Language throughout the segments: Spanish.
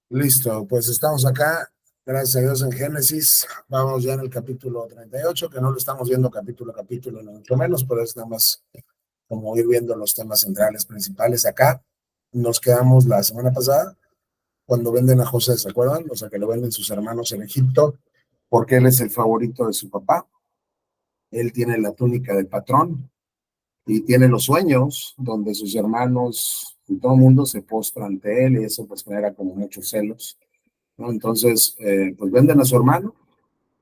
Listo, pues estamos acá, gracias a Dios en Génesis, vamos ya en el capítulo 38, que no lo estamos viendo capítulo a capítulo, ni mucho menos, pero es nada más como ir viendo los temas centrales principales. Acá nos quedamos la semana pasada cuando venden a José, ¿se acuerdan? O sea, que lo venden sus hermanos en Egipto, porque él es el favorito de su papá, él tiene la túnica del patrón y tiene los sueños donde sus hermanos y todo el mundo se postra ante él y eso pues genera como muchos celos, ¿no? Entonces, pues venden a su hermano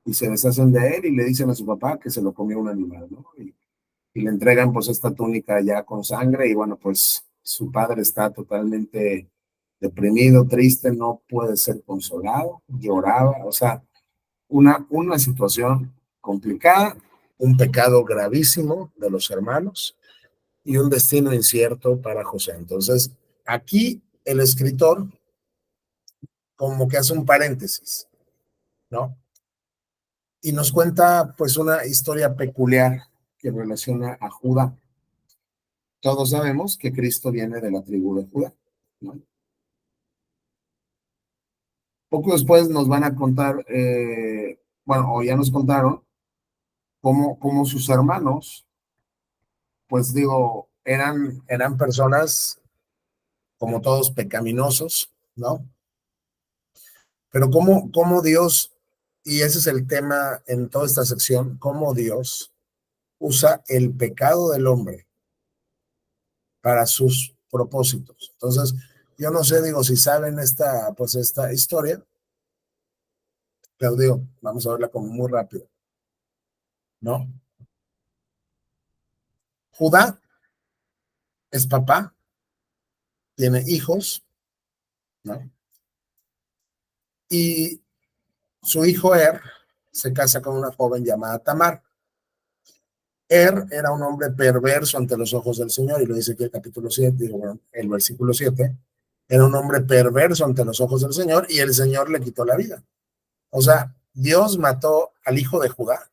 y se deshacen de él y le dicen a su papá que se lo comió un animal, ¿no? Y le entregan pues esta túnica ya con sangre y bueno, pues su padre está totalmente deprimido, triste, no puede ser consolado, lloraba, o sea, una situación complicada, un pecado gravísimo de los hermanos y un destino incierto para José. Entonces, aquí el escritor como que hace un paréntesis, ¿no? Y nos cuenta pues una historia peculiar que relaciona a Judá. Todos sabemos que Cristo viene de la tribu de Judá, ¿no? Poco después nos van a contar, bueno, o ya nos contaron, cómo sus hermanos, pues digo, eran personas como todos pecaminosos, ¿no? Pero cómo Dios, y ese es el tema en toda esta sección, cómo Dios usa el pecado del hombre para sus propósitos. Entonces, yo no sé, digo, si saben pues esta historia, pero digo, vamos a verla como muy rápido, ¿no? Judá es papá, tiene hijos, ¿no? Y su hijo se casa con una joven llamada Tamar. Era un hombre perverso ante los ojos del Señor, y lo dice aquí el capítulo 7, digo, bueno, el versículo 7, era un hombre perverso ante los ojos del Señor, y el Señor le quitó la vida. O sea, Dios mató al hijo de Judá,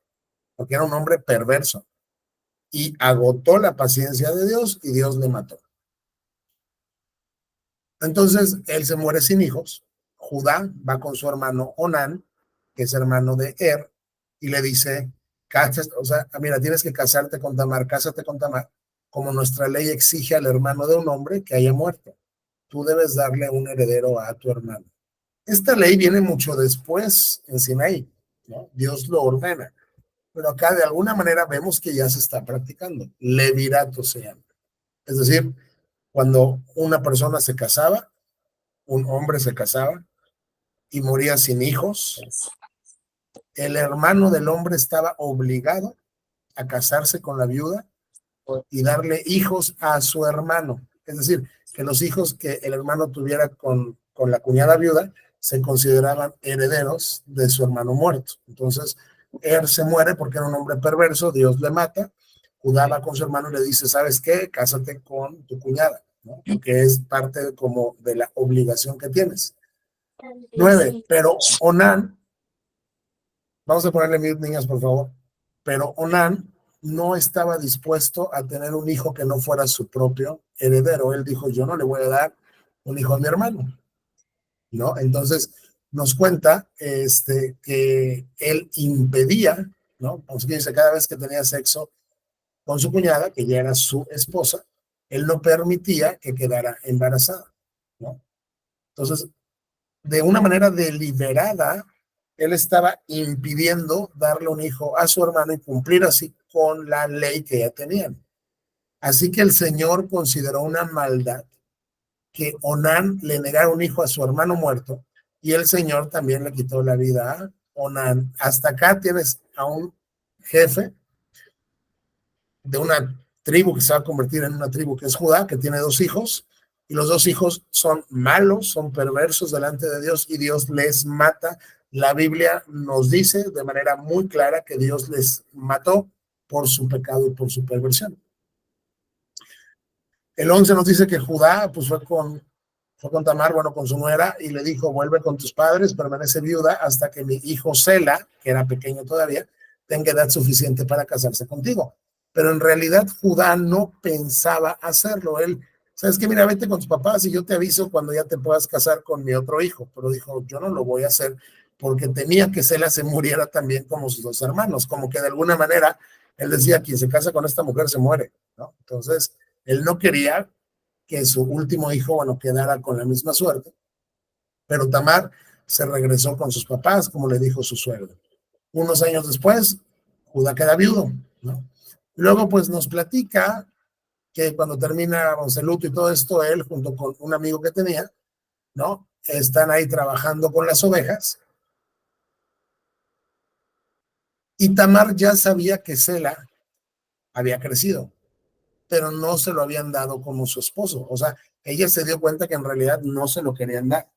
porque era un hombre perverso, y agotó la paciencia de Dios, y Dios le mató. Entonces, él se muere sin hijos. Judá va con su hermano Onán, que es hermano de y le dice, o sea, mira, tienes que casarte con Tamar, cásate con Tamar, como nuestra ley exige al hermano de un hombre que haya muerto. Tú debes darle un heredero a tu hermano. Esta ley viene mucho después en Sinaí, ¿no? Dios lo ordena, pero acá de alguna manera vemos que ya se está practicando. Levirato se llama. Es decir, cuando una persona se casaba, un hombre se casaba y moría sin hijos, el hermano del hombre estaba obligado a casarse con la viuda y darle hijos a su hermano. Es decir, que los hijos que el hermano tuviera con la cuñada viuda se consideraban herederos de su hermano muerto. Entonces, se muere porque era un hombre perverso, Dios le mata, Judá va con su hermano y le dice, ¿sabes qué? Cásate con tu cuñada, ¿no? Porque es parte como de la obligación que tienes. 9, pero Onán, vamos a ponerle mil niñas, por favor, pero Onán no estaba dispuesto a tener un hijo que no fuera su propio heredero. Él dijo, yo no le voy a dar un hijo a mi hermano, ¿no? Entonces nos cuenta que él impedía, ¿no? Como que dice, cada vez que tenía sexo con su cuñada, que ya era su esposa, él no permitía que quedara embarazada, ¿no? Entonces, de una manera deliberada, él estaba impidiendo darle un hijo a su hermano y cumplir así con la ley que ya tenían. Así que el Señor consideró una maldad que Onán le negara un hijo a su hermano muerto, y el Señor también le quitó la vida a Onán. Hasta acá tienes a un jefe de una tribu que se va a convertir en una tribu que es Judá, que tiene dos hijos, y los dos hijos son malos, son perversos delante de Dios, y Dios les mata. La Biblia nos dice de manera muy clara que Dios les mató por su pecado y por su perversión. El 11 nos dice que Judá pues fue con Tamar, bueno, con su nuera, y le dijo, vuelve con tus padres, permanece viuda hasta que mi hijo Sela, que era pequeño todavía, tenga edad suficiente para casarse contigo. Pero en realidad Judá no pensaba hacerlo. Él sabes que mira, vete con tus papás y yo te aviso cuando ya te puedas casar con mi otro hijo. Pero dijo, yo no lo voy a hacer porque temía que Sela se muriera también como sus dos hermanos, como que de alguna manera él decía, quien se casa con esta mujer se muere, ¿no? Entonces, él no quería que su último hijo, bueno, quedara con la misma suerte, pero Tamar se regresó con sus papás, como le dijo su suegro. Unos años después, Judá queda viudo, ¿no? Luego, pues nos platica que cuando termina el luto y todo esto, él junto con un amigo que tenía, ¿no? Están ahí trabajando con las ovejas y Tamar ya sabía que Sela había crecido, pero no se lo habían dado como su esposo. O sea, ella se dio cuenta que en realidad no se lo querían dar.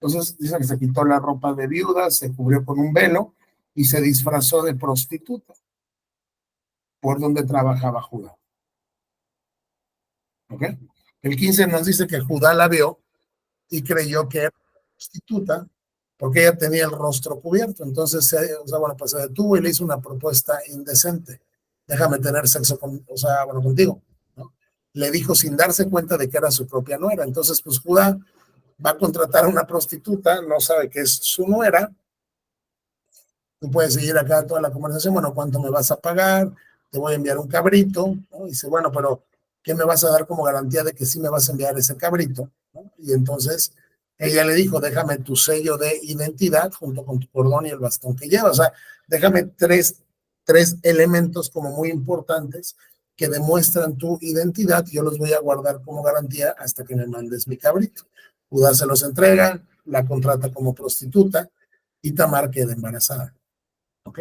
Entonces dice que se quitó la ropa de viuda, se cubrió con un velo y se disfrazó de prostituta por donde trabajaba Judá. ¿Ok? El 15 nos dice que Judá la vio y creyó que era prostituta porque ella tenía el rostro cubierto. Entonces, o sea, bueno, pues se detuvo y le hizo una propuesta indecente. Déjame tener sexo con, o sea, bueno, contigo, ¿no? Le dijo sin darse cuenta de que era su propia nuera. Entonces, pues Judá va a contratar a una prostituta, no sabe que es su nuera. Tú puedes seguir acá toda la conversación, bueno, ¿cuánto me vas a pagar? Te voy a enviar un cabrito, ¿no? Y dice, bueno, pero ¿qué me vas a dar como garantía de que sí me vas a enviar ese cabrito? ¿No? Y entonces ella le dijo, déjame tu sello de identidad junto con tu cordón y el bastón que llevas. O sea, déjame tres elementos como muy importantes que demuestran tu identidad. Yo los voy a guardar como garantía hasta que me mandes mi cabrito. Judá se los entrega, la contrata como prostituta y Tamar queda embarazada. ¿Ok?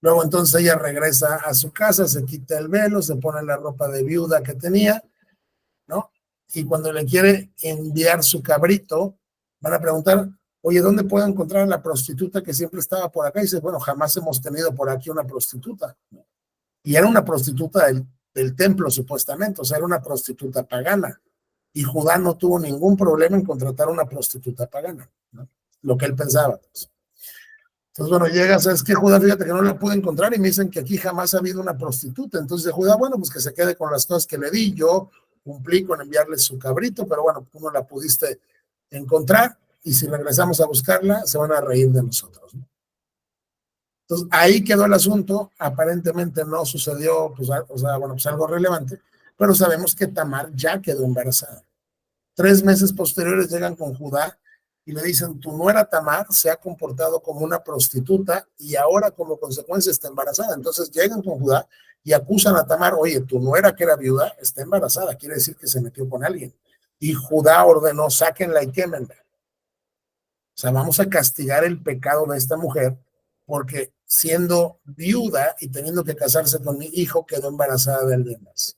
Luego entonces ella regresa a su casa, se quita el velo, se pone la ropa de viuda que tenía, ¿no? Y cuando le quiere enviar su cabrito, van a preguntar, oye, ¿dónde puedo encontrar a la prostituta que siempre estaba por acá? Y dice, bueno, jamás hemos tenido por aquí una prostituta, ¿no? Y era una prostituta del templo, supuestamente, o sea, era una prostituta pagana. Y Judá no tuvo ningún problema en contratar a una prostituta pagana, ¿no? Lo que él pensaba, pues. Entonces, bueno, llega, ¿sabes qué, Judá? Fíjate que no la pude encontrar y me dicen que aquí jamás ha habido una prostituta. Entonces, Judá, bueno, pues que se quede con las cosas que le di. Yo cumplí con enviarle su cabrito, pero bueno, tú no la pudiste encontrar y si regresamos a buscarla, se van a reír de nosotros, ¿no? Entonces, ahí quedó el asunto. Aparentemente no sucedió, pues, o sea, bueno, pues algo relevante, pero sabemos que Tamar ya quedó embarazada. 3 meses posteriores llegan con Judá y le dicen, tu nuera Tamar se ha comportado como una prostituta y ahora como consecuencia está embarazada. Entonces llegan con Judá y acusan a Tamar, oye, tu nuera que era viuda está embarazada, quiere decir que se metió con alguien. Y Judá ordenó, sáquenla y quémenla. O sea, vamos a castigar el pecado de esta mujer porque siendo viuda y teniendo que casarse con mi hijo, quedó embarazada de alguien más.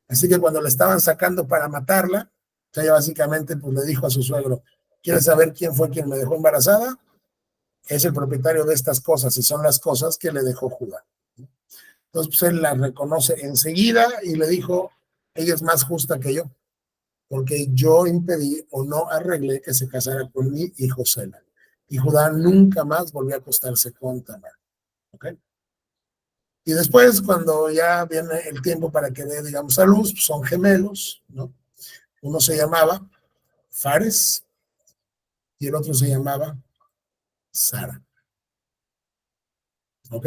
Así que cuando la estaban sacando para matarla, ella básicamente pues, le dijo a su suegro, ¿quieres saber quién fue quien me dejó embarazada? Es el propietario de estas cosas y son las cosas que le dejó Judá. Entonces pues, él la reconoce enseguida y le dijo, ella es más justa que yo, porque yo impedí o no arreglé que se casara con mi hijo Sela. Y Judá nunca más volvió a acostarse con Tamar. ¿Okay? Y después, cuando ya viene el tiempo para que dé, digamos, a luz, son gemelos, ¿no? Uno se llamaba Fares y el otro se llamaba Sara. ¿Ok?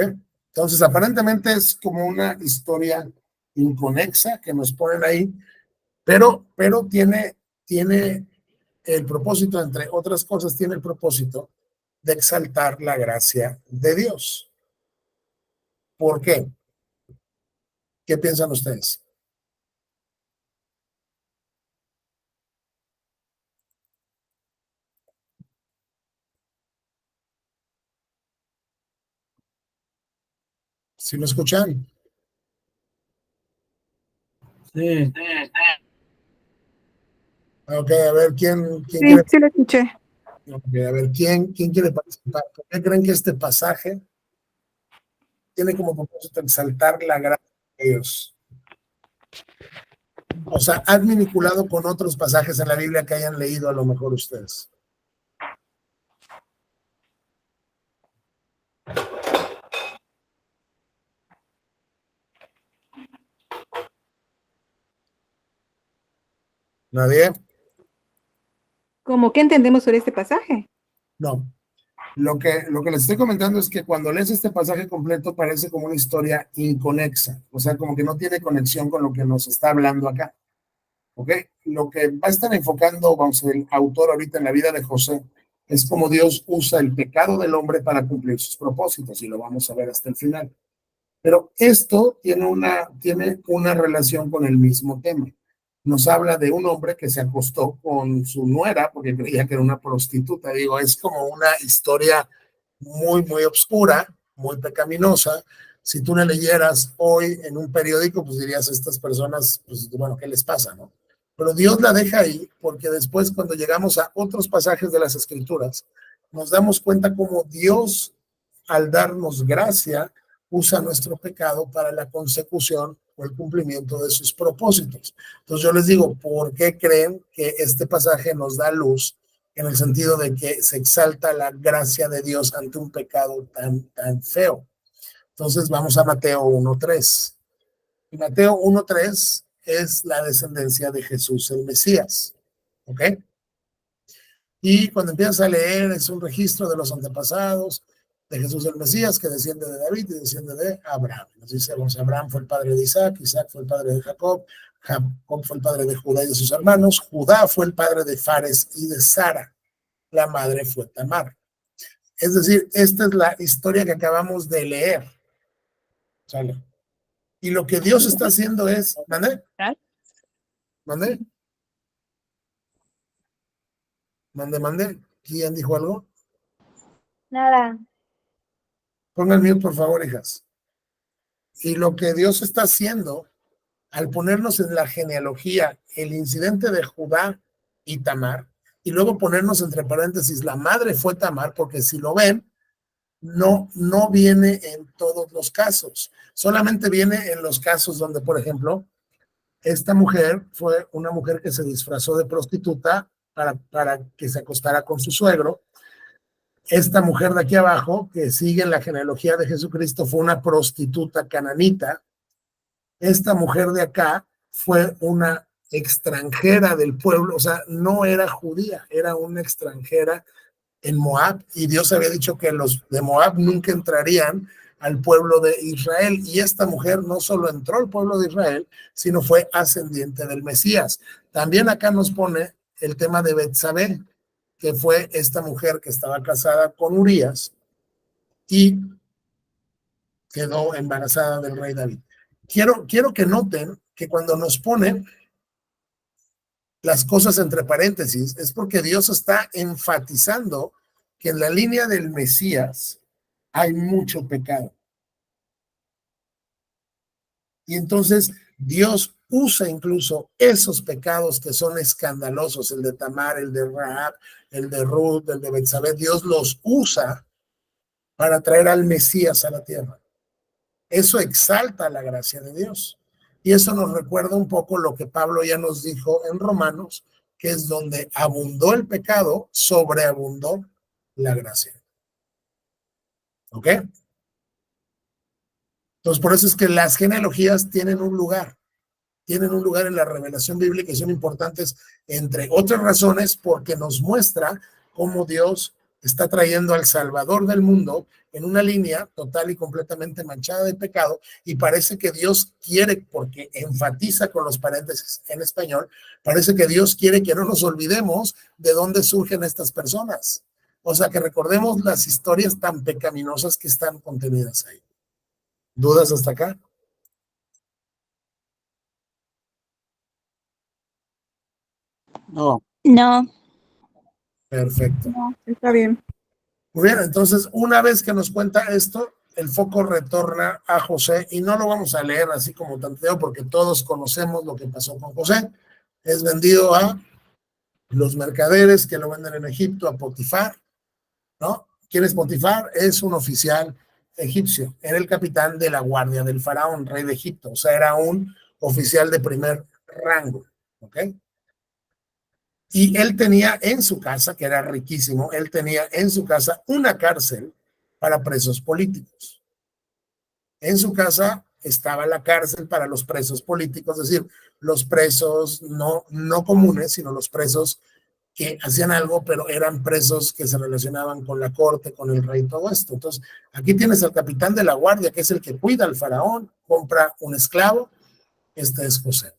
Entonces, aparentemente es como una historia inconexa que nos ponen ahí, pero tiene el propósito, entre otras cosas, tiene el propósito de exaltar la gracia de Dios. ¿Por qué? ¿Qué piensan ustedes? ¿Sí me escuchan? Sí, Ok, a ver, ¿quién Sí, quiere, sí lo escuché. okay, a ver, ¿quién quiere participar? ¿Por qué creen que este pasaje tiene como propósito exaltar la gracia de Dios? O sea, han vinculado con otros pasajes en la Biblia que hayan leído a lo mejor ustedes. ¿Nadie? ¿Cómo que entendemos sobre este pasaje? No. Lo que les estoy comentando es que cuando lees este pasaje completo parece como una historia inconexa, o sea, como que no tiene conexión con lo que nos está hablando acá. ¿Ok? Lo que va a estar enfocando, vamos, el autor ahorita en la vida de José es cómo Dios usa el pecado del hombre para cumplir sus propósitos, y lo vamos a ver hasta el final. Pero esto tiene una relación con el mismo tema. Nos habla de un hombre que se acostó con su nuera porque creía que era una prostituta. Digo, es como una historia muy, muy oscura, muy pecaminosa. Si tú la leyeras hoy en un periódico, pues dirías, estas personas, pues bueno, ¿qué les pasa, no? Pero Dios la deja ahí porque después, cuando llegamos a otros pasajes de las Escrituras, nos damos cuenta cómo Dios, al darnos gracia, usa nuestro pecado para la consecución o el cumplimiento de sus propósitos. Entonces yo les digo, ¿por qué creen que este pasaje nos da luz en el sentido de que se exalta la gracia de Dios ante un pecado tan feo? Entonces vamos a Mateo 1:3. Y Mateo 1:3 es la descendencia de Jesús, el Mesías. ¿Ok? Y cuando empiezas a leer, es un registro de los antepasados de Jesús el Mesías, que desciende de David y desciende de Abraham. Nos dice, Abraham fue el padre de Isaac, Isaac fue el padre de Jacob, Jacob fue el padre de Judá y de sus hermanos, Judá fue el padre de Fares y de Sara, la madre fue Tamar. Es decir, esta es la historia que acabamos de leer. ¿Sale? Y lo que Dios está haciendo es, ¿mandé? ¿Mandé? ¿Mandé? ¿Quién dijo algo? Nada. Pongan mute, por favor, hijas. Y lo que Dios está haciendo al ponernos en la genealogía el incidente de Judá y Tamar, y luego ponernos entre paréntesis, la madre fue Tamar, porque si lo ven, no viene en todos los casos, solamente viene en los casos donde, por ejemplo, esta mujer fue una mujer que se disfrazó de prostituta para que se acostara con su suegro. Esta mujer de aquí abajo, que sigue en la genealogía de Jesucristo, fue una prostituta cananita. Esta mujer de acá fue una extranjera del pueblo, o sea, no era judía, era una extranjera en Moab, y Dios había dicho que los de Moab nunca entrarían al pueblo de Israel, y esta mujer no solo entró al pueblo de Israel, sino fue ascendiente del Mesías. También acá nos pone el tema de Betsabé, que fue esta mujer que estaba casada con Urías y quedó embarazada del rey David. Quiero que noten que cuando nos ponen las cosas entre paréntesis es porque Dios está enfatizando que en la línea del Mesías hay mucho pecado. Y entonces Dios usa incluso esos pecados que son escandalosos, el de Tamar, el de Rahab, el de Ruth, el de Betsabé, Dios los usa para traer al Mesías a la tierra. Eso exalta la gracia de Dios. Y eso nos recuerda un poco lo que Pablo ya nos dijo en Romanos, que es donde abundó el pecado, sobreabundó la gracia. ¿Ok? Entonces, por eso es que las genealogías tienen un lugar en la revelación bíblica y son importantes, entre otras razones, porque nos muestra cómo Dios está trayendo al Salvador del mundo en una línea total y completamente manchada de pecado, y parece que Dios quiere, porque enfatiza con los paréntesis en español, parece que Dios quiere que no nos olvidemos de dónde surgen estas personas. O sea, que recordemos las historias tan pecaminosas que están contenidas ahí. ¿Dudas hasta acá? No. No. Perfecto. No, está bien. Muy bien, entonces una vez que nos cuenta esto, el foco retorna a José, y no lo vamos a leer así como tanteo porque todos conocemos lo que pasó con José. Es vendido a los mercaderes que lo venden en Egipto, a Potifar, ¿no? ¿Quién es Potifar? Es un oficial egipcio, era el capitán de la guardia del faraón, rey de Egipto, o sea, era un oficial de primer rango, ¿ok? Y él tenía en su casa, que era riquísimo, él tenía en su casa una cárcel para presos políticos. En su casa estaba la cárcel para los presos políticos, es decir, los presos no comunes, sino los presos que hacían algo, pero eran presos que se relacionaban con la corte, con el rey, todo esto. Entonces, aquí tienes al capitán de la guardia, que es el que cuida al faraón, compra un esclavo, este es José.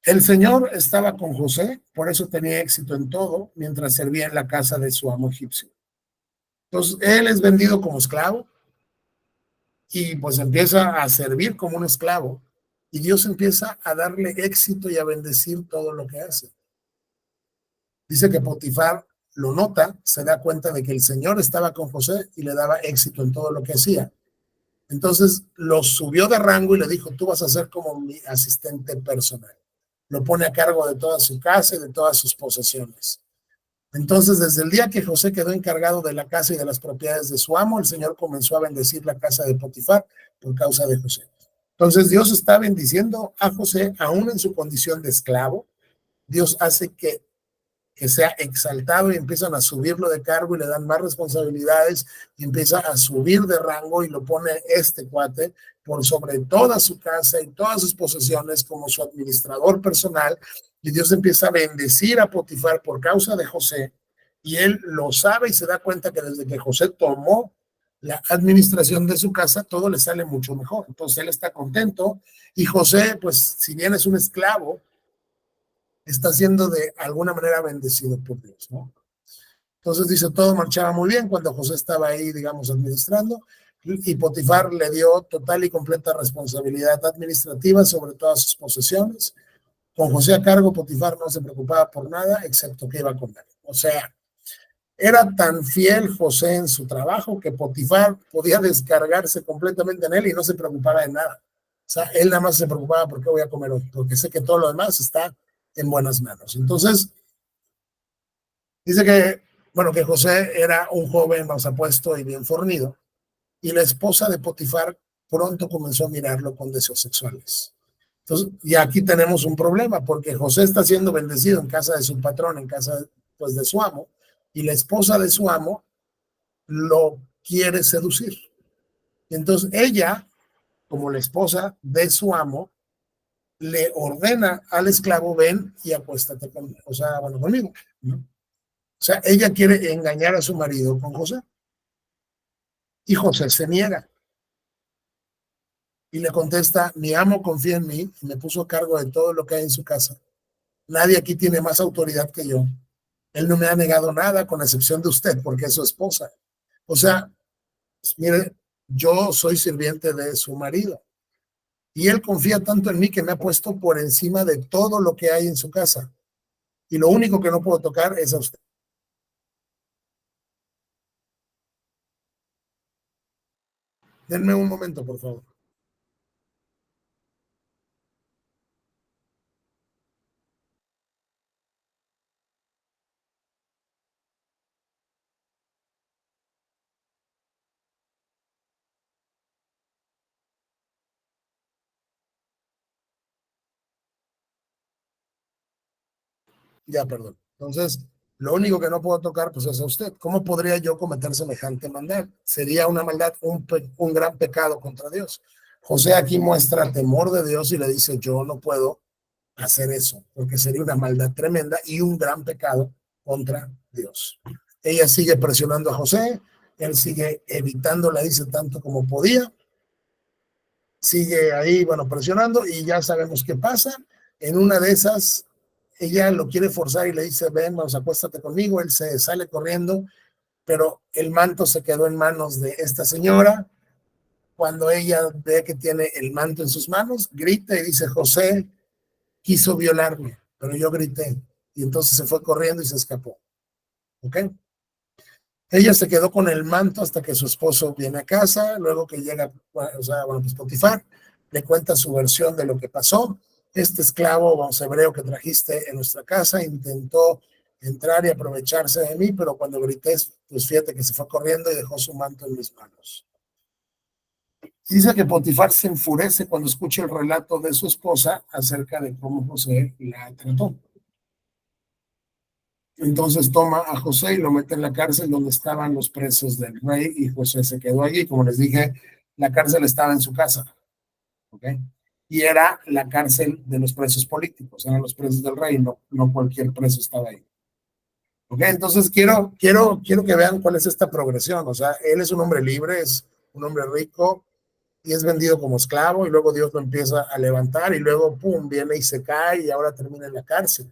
El Señor estaba con José, por eso tenía éxito en todo, mientras servía en la casa de su amo egipcio. Entonces, él es vendido como esclavo y pues empieza a servir como un esclavo y Dios empieza a darle éxito y a bendecir todo lo que hace. Dice que Potifar lo nota, se da cuenta de que el Señor estaba con José y le daba éxito en todo lo que hacía. Entonces lo subió de rango y le dijo, tú vas a ser como mi asistente personal. Lo pone a cargo de toda su casa y de todas sus posesiones. Entonces, desde el día que José quedó encargado de la casa y de las propiedades de su amo, el Señor comenzó a bendecir la casa de Potifar por causa de José. Entonces, Dios está bendiciendo a José aún en su condición de esclavo. Dios hace que sea exaltado y empiezan a subirlo de cargo y le dan más responsabilidades y empieza a subir de rango y lo pone este cuate por sobre toda su casa y todas sus posesiones como su administrador personal, y Dios empieza a bendecir a Potifar por causa de José, y él lo sabe y se da cuenta que desde que José tomó la administración de su casa, todo le sale mucho mejor. Entonces él está contento y José, pues si bien es un esclavo, está siendo de alguna manera bendecido por Dios, ¿no? Entonces dice, todo marchaba muy bien cuando José estaba ahí, digamos, administrando, y Potifar le dio total y completa responsabilidad administrativa sobre todas sus posesiones. Con José a cargo, Potifar no se preocupaba por nada, excepto que iba a comer. O sea, era tan fiel José en su trabajo que Potifar podía descargarse completamente en él y no se preocupaba de nada. O sea, él nada más se preocupaba por qué voy a comer hoy, porque sé que todo lo demás está en buenas manos. Entonces, dice que, bueno, que José era un joven más apuesto y bien fornido, y la esposa de Potifar pronto comenzó a mirarlo con deseos sexuales. Entonces, y aquí tenemos un problema, porque José está siendo bendecido en casa de su patrón, en casa pues de su amo, y la esposa de su amo lo quiere seducir. Entonces ella, como la esposa de su amo, le ordena al esclavo, ven y acuéstate conmigo, o sea, bueno, conmigo, ¿no? O sea, ella quiere engañar a su marido con José. Y José se niega. Y le contesta, mi amo confía en mí y me puso a cargo de todo lo que hay en su casa. Nadie aquí tiene más autoridad que yo. Él no me ha negado nada con excepción de usted, porque es su esposa. O sea, pues, mire, yo soy sirviente de su marido. Y él confía tanto en mí que me ha puesto por encima de todo lo que hay en su casa. Y lo único que no puedo tocar es a usted. Denme un momento, por favor. Ya, perdón. Entonces, lo único que no puedo tocar, pues es a usted. ¿Cómo podría yo cometer semejante maldad? Sería una maldad, un gran pecado contra Dios. José aquí muestra temor de Dios y le dice, yo no puedo hacer eso, porque sería una maldad tremenda y un gran pecado contra Dios. Ella sigue presionando a José, él sigue evitándola, dice tanto como podía, sigue ahí, bueno, presionando, y ya sabemos qué pasa. En una de esas, ella lo quiere forzar y le dice, ven, vamos, acuéstate conmigo. Él se sale corriendo, pero el manto se quedó en manos de esta señora. Cuando ella ve que tiene el manto en sus manos, grita y dice, José quiso violarme, pero yo grité. Y entonces se fue corriendo y se escapó. ¿Ok? Ella se quedó con el manto hasta que su esposo viene a casa, luego que llega, o sea, bueno, pues Potifar le cuenta su versión de lo que pasó. Este esclavo, vamos, hebreo que trajiste en nuestra casa intentó entrar y aprovecharse de mí, pero cuando grité, pues fíjate que se fue corriendo y dejó su manto en mis manos. Dice que Potifar se enfurece cuando escucha el relato de su esposa acerca de cómo José la trató. Entonces toma a José y lo mete en la cárcel donde estaban los presos del rey, y José se quedó allí. Como les dije, la cárcel estaba en su casa, ¿ok? Y era la cárcel de los presos políticos, eran los presos del rey, no cualquier preso estaba ahí. ¿Ok? Entonces quiero que vean cuál es esta progresión. O sea, él es un hombre libre, es un hombre rico y es vendido como esclavo y luego Dios lo empieza a levantar y luego, pum, viene y se cae y ahora termina en la cárcel.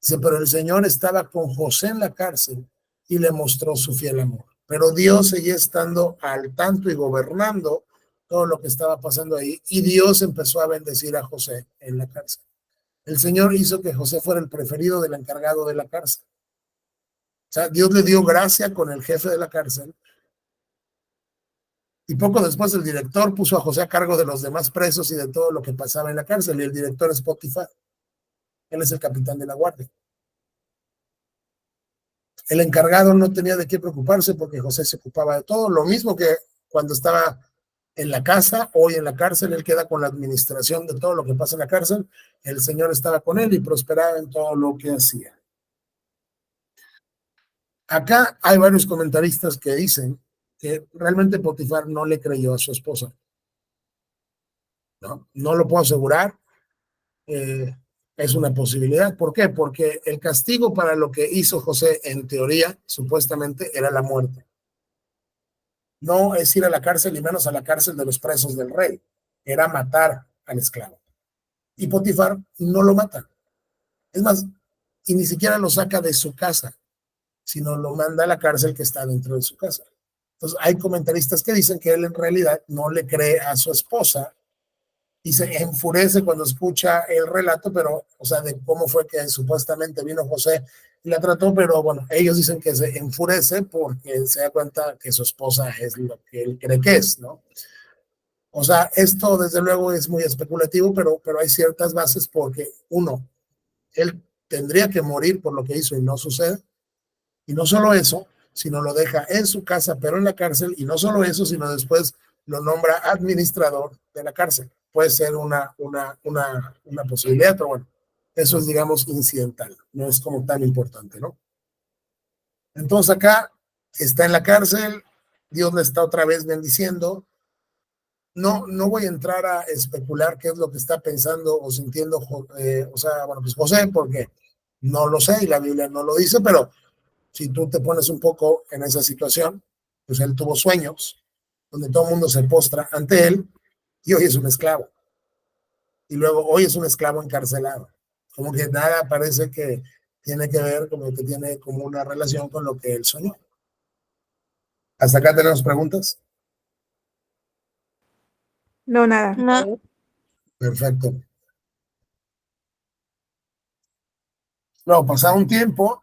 Dice, pero el Señor estaba con José en la cárcel y le mostró su fiel amor. Pero Dios seguía estando al tanto y gobernando todo lo que estaba pasando ahí y Dios empezó a bendecir a José en la cárcel. El Señor hizo que José fuera el preferido del encargado de la cárcel. O sea, Dios le dio gracia con el jefe de la cárcel y poco después el director puso a José a cargo de los demás presos y de todo lo que pasaba en la cárcel y el director es Potifar. Él es el capitán de la guardia. El encargado no tenía de qué preocuparse porque José se ocupaba de todo, lo mismo que cuando estaba en la casa, hoy en la cárcel, él queda con la administración de todo lo que pasa en la cárcel, el Señor estaba con él y prosperaba en todo lo que hacía. Acá hay varios comentaristas que dicen que realmente Potifar no le creyó a su esposa. No lo puedo asegurar, es una posibilidad. ¿Por qué? Porque el castigo para lo que hizo José, en teoría, supuestamente, era la muerte. No es ir a la cárcel y menos a la cárcel de los presos del rey, era matar al esclavo. Y Potifar no lo mata. Es más, y ni siquiera lo saca de su casa, sino lo manda a la cárcel que está dentro de su casa. Entonces, hay comentaristas que dicen que él en realidad no le cree a su esposa y se enfurece cuando escucha el relato, pero, o sea, de cómo fue que supuestamente vino José y la trató, pero bueno, ellos dicen que se enfurece porque se da cuenta que su esposa es lo que él cree que es, ¿no? O sea, esto desde luego es muy especulativo, pero hay ciertas bases porque, uno, él tendría que morir por lo que hizo y no sucede, y no solo eso, sino lo deja en su casa, pero en la cárcel, y no solo eso, sino después lo nombra administrador de la cárcel. Puede ser una posibilidad, pero bueno, eso es, digamos, incidental, no es como tan importante, ¿no? Entonces acá está en la cárcel, Dios le está otra vez bendiciendo. No voy a entrar a especular qué es lo que está pensando o sintiendo, o sea, bueno, pues José, porque no lo sé y la Biblia no lo dice, pero si tú te pones un poco en esa situación, pues él tuvo sueños donde todo el mundo se postra ante él y hoy es un esclavo. Y luego hoy es un esclavo encarcelado. Como que nada parece que tiene que ver, como que tiene como una relación con lo que él soñó. ¿Hasta acá tenemos preguntas? No, nada. No. Perfecto. Luego, pasado un tiempo,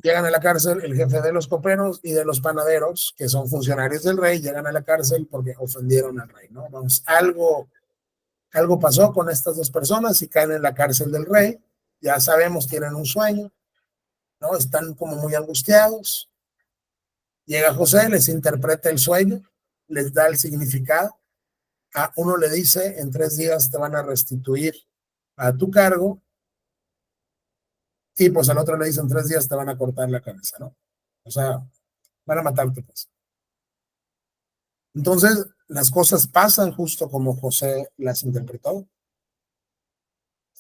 llegan a la cárcel el jefe de los coperos y de los panaderos, que son funcionarios del rey, llegan a la cárcel porque ofendieron al rey, ¿no? Vamos, algo pasó con estas dos personas y caen en la cárcel del rey. Ya sabemos, tienen un sueño, ¿no? Están como muy angustiados. Llega José, les interpreta el sueño, les da el significado. A uno le dice, en 3 días te van a restituir a tu cargo, y pues al otro le dicen, 3 días te van a cortar la cabeza, ¿no? O sea, van a matarte, pues. Entonces, las cosas pasan justo como José las interpretó.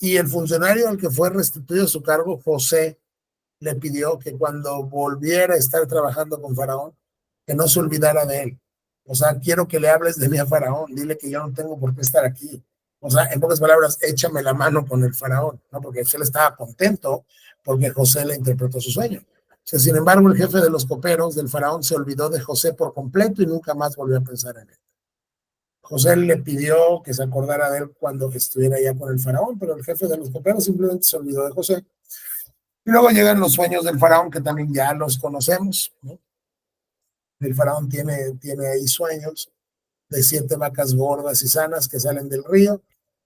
Y el funcionario al que fue restituido su cargo, José, le pidió que cuando volviera a estar trabajando con Faraón, que no se olvidara de él. O sea, quiero que le hables de mí a Faraón, dile que yo no tengo por qué estar aquí. O sea, en pocas palabras, échame la mano con el Faraón, ¿no? Porque él estaba contento porque José le interpretó su sueño. O sea, sin embargo, el jefe de los coperos del Faraón se olvidó de José por completo y nunca más volvió a pensar en él. José le pidió que se acordara de él cuando estuviera ya con el Faraón, pero el jefe de los coperos simplemente se olvidó de José. Y luego llegan los sueños del Faraón, que también ya los conocemos, ¿no? El Faraón tiene ahí sueños de 7 vacas gordas y sanas que salen del río,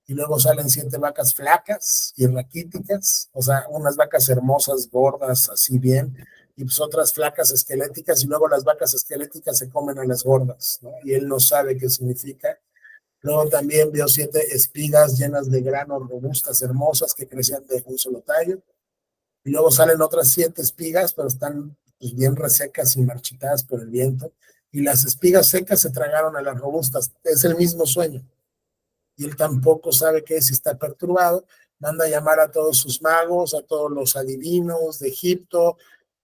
y luego salen 7 vacas flacas y raquíticas, o sea, unas vacas hermosas, gordas, así bien, y pues otras flacas esqueléticas, y luego las vacas esqueléticas se comen a las gordas, ¿no? Y él no sabe qué significa. Luego también vio 7 espigas llenas de granos robustas, hermosas, que crecían de un solo tallo. Y luego salen otras 7 espigas, pero están pues bien resecas y marchitadas por el viento. y las espigas secas se tragaron a las robustas. Es el mismo sueño. Y él tampoco sabe qué es y está perturbado. Manda a llamar a todos sus magos, a todos los adivinos de Egipto,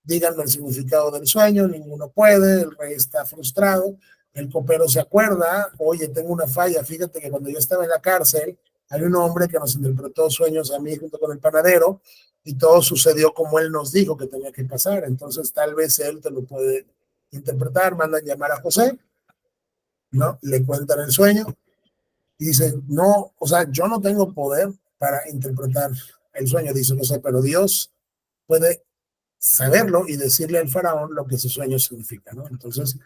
díganme el significado del sueño, ninguno puede, el rey está frustrado, el copero se acuerda, oye, tengo una falla, fíjate que cuando yo estaba en la cárcel, hay un hombre que nos interpretó sueños a mí junto con el panadero, y todo sucedió como él nos dijo que tenía que pasar, entonces tal vez él te lo puede interpretar. Mandan llamar a José, ¿no? Le cuentan el sueño, y dice, no, o sea, yo no tengo poder para interpretar el sueño, dice José, pero Dios puede saberlo y decirle al faraón lo que ese sueño significa, ¿no? Entonces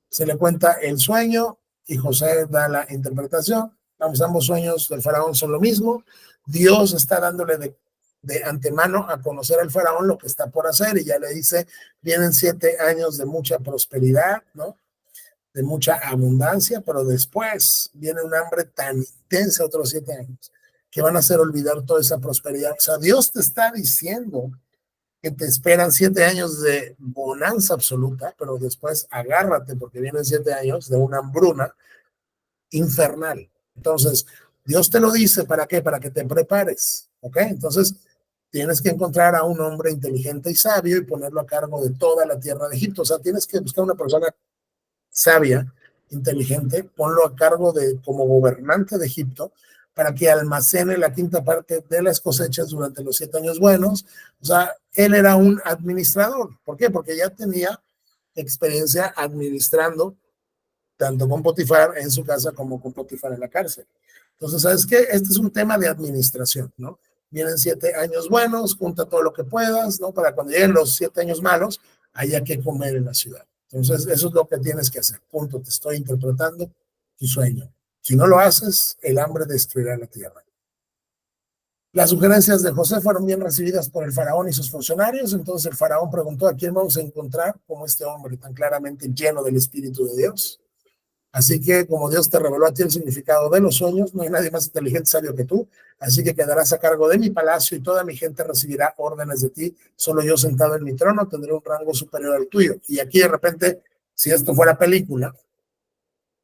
se le cuenta el sueño y José da la interpretación. Vamos, ambos sueños del faraón son lo mismo. Dios está dándole de antemano a conocer al faraón lo que está por hacer y ya le dice, vienen 7 años de mucha prosperidad, ¿no? De mucha abundancia, pero después viene un hambre tan intensa, otros 7 años, que van a hacer olvidar toda esa prosperidad. O sea, Dios te está diciendo que te esperan 7 años de bonanza absoluta, pero después agárrate porque vienen 7 años de una hambruna infernal. Entonces, Dios te lo dice, ¿para qué? Para que te prepares, ¿ok? Entonces, tienes que encontrar a un hombre inteligente y sabio y ponerlo a cargo de toda la tierra de Egipto. O sea, tienes que buscar una persona sabia, inteligente, ponlo a cargo de como gobernante de Egipto para que almacene la 1/5 de las cosechas durante los 7 años buenos. O sea, él era un administrador. ¿Por qué? Porque ya tenía experiencia administrando tanto con Potifar en su casa como con Potifar en la cárcel. Entonces, ¿sabes qué? Este es un tema de administración, ¿no? Vienen 7 años buenos, junta todo lo que puedas, ¿no? Para cuando lleguen los 7 años malos, haya que comer en la ciudad. Entonces, eso es lo que tienes que hacer. Punto. Te estoy interpretando tu sueño. Si no lo haces, el hambre destruirá la tierra. Las sugerencias de José fueron bien recibidas por el faraón y sus funcionarios. Entonces el faraón preguntó, ¿a quién vamos a encontrar como este hombre tan claramente lleno del Espíritu de Dios? Así que como Dios te reveló a ti el significado de los sueños, no hay nadie más inteligente y sabio que tú, así que quedarás a cargo de mi palacio y toda mi gente recibirá órdenes de ti. Solo yo sentado en mi trono tendré un rango superior al tuyo. Y aquí de repente, si esto fuera película,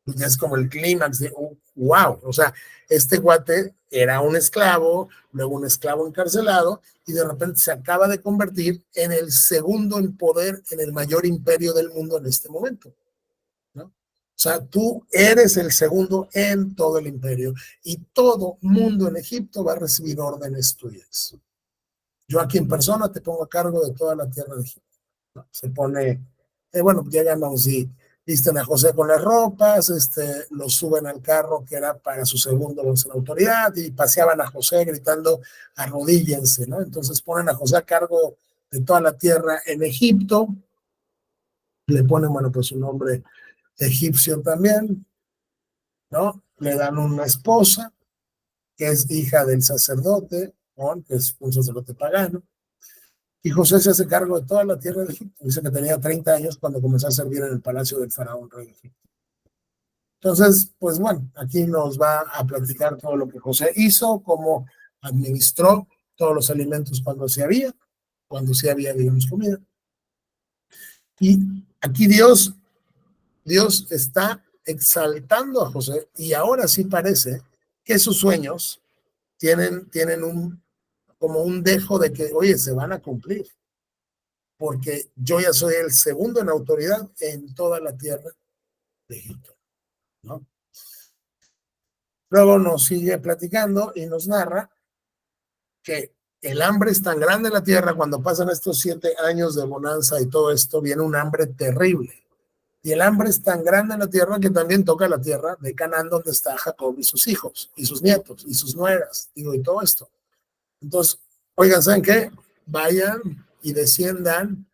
pues ya es como el clímax de, wow, o sea, este guate era un esclavo, luego un esclavo encarcelado, y de repente se acaba de convertir en el segundo en poder en el mayor imperio del mundo en este momento, ¿no? O sea, tú eres el segundo en todo el imperio y todo mundo en Egipto va a recibir órdenes tuyas. Yo aquí en persona te pongo a cargo de toda la tierra de Egipto, ¿no? Se pone, bueno, llegamos y visten a José con las ropas, lo suben al carro que era para su segundo en la autoridad y paseaban a José gritando, arrodíllense, ¿no? Entonces ponen a José a cargo de toda la tierra en Egipto, le ponen, bueno, pues su nombre egipcio también, ¿no? Le dan una esposa que es hija del sacerdote, ¿no? Que es un sacerdote pagano, y José se hace cargo de toda la tierra de Egipto. Dice que tenía 30 años cuando comenzó a servir en el palacio del faraón rey de Egipto. Entonces, pues bueno, aquí nos va a platicar todo lo que José hizo, cómo administró todos los alimentos cuando sí había, digamos, comida. Y aquí Dios está exaltando a José y ahora sí parece que sus sueños tienen como un dejo de que, oye, se van a cumplir, porque yo ya soy el segundo en autoridad en toda la tierra de Egipto, ¿no? Luego nos sigue platicando y nos narra que el hambre es tan grande en la tierra cuando pasan estos 7 años de bonanza y todo esto, viene un hambre terrible. Y el hambre es tan grande en la tierra que también toca la tierra de Canaán, donde está Jacob y sus hijos, y sus nietos, y sus nueras, digo, y todo esto. Entonces, oigan, ¿saben qué? Vayan y desciendan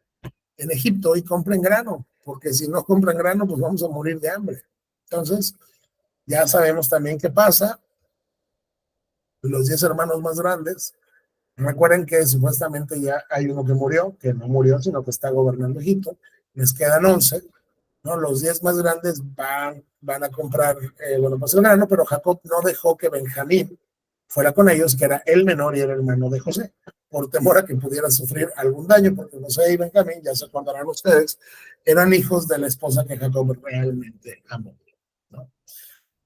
en Egipto y compren grano, porque si no compran grano, pues vamos a morir de hambre. Entonces, ya sabemos también qué pasa. Los 10 hermanos más grandes, recuerden que supuestamente ya hay uno que murió, que no murió, sino que está gobernando Egipto. Les quedan 11, ¿no? Los 10 más grandes van a comprar, bueno, pues el grano, pero Jacob no dejó que Benjamín fuera con ellos, que era el menor y el hermano de José. por temor a que pudiera sufrir algún daño, porque José y Benjamín, ya se acordarán ustedes, eran hijos de la esposa que Jacob realmente amó, ¿no?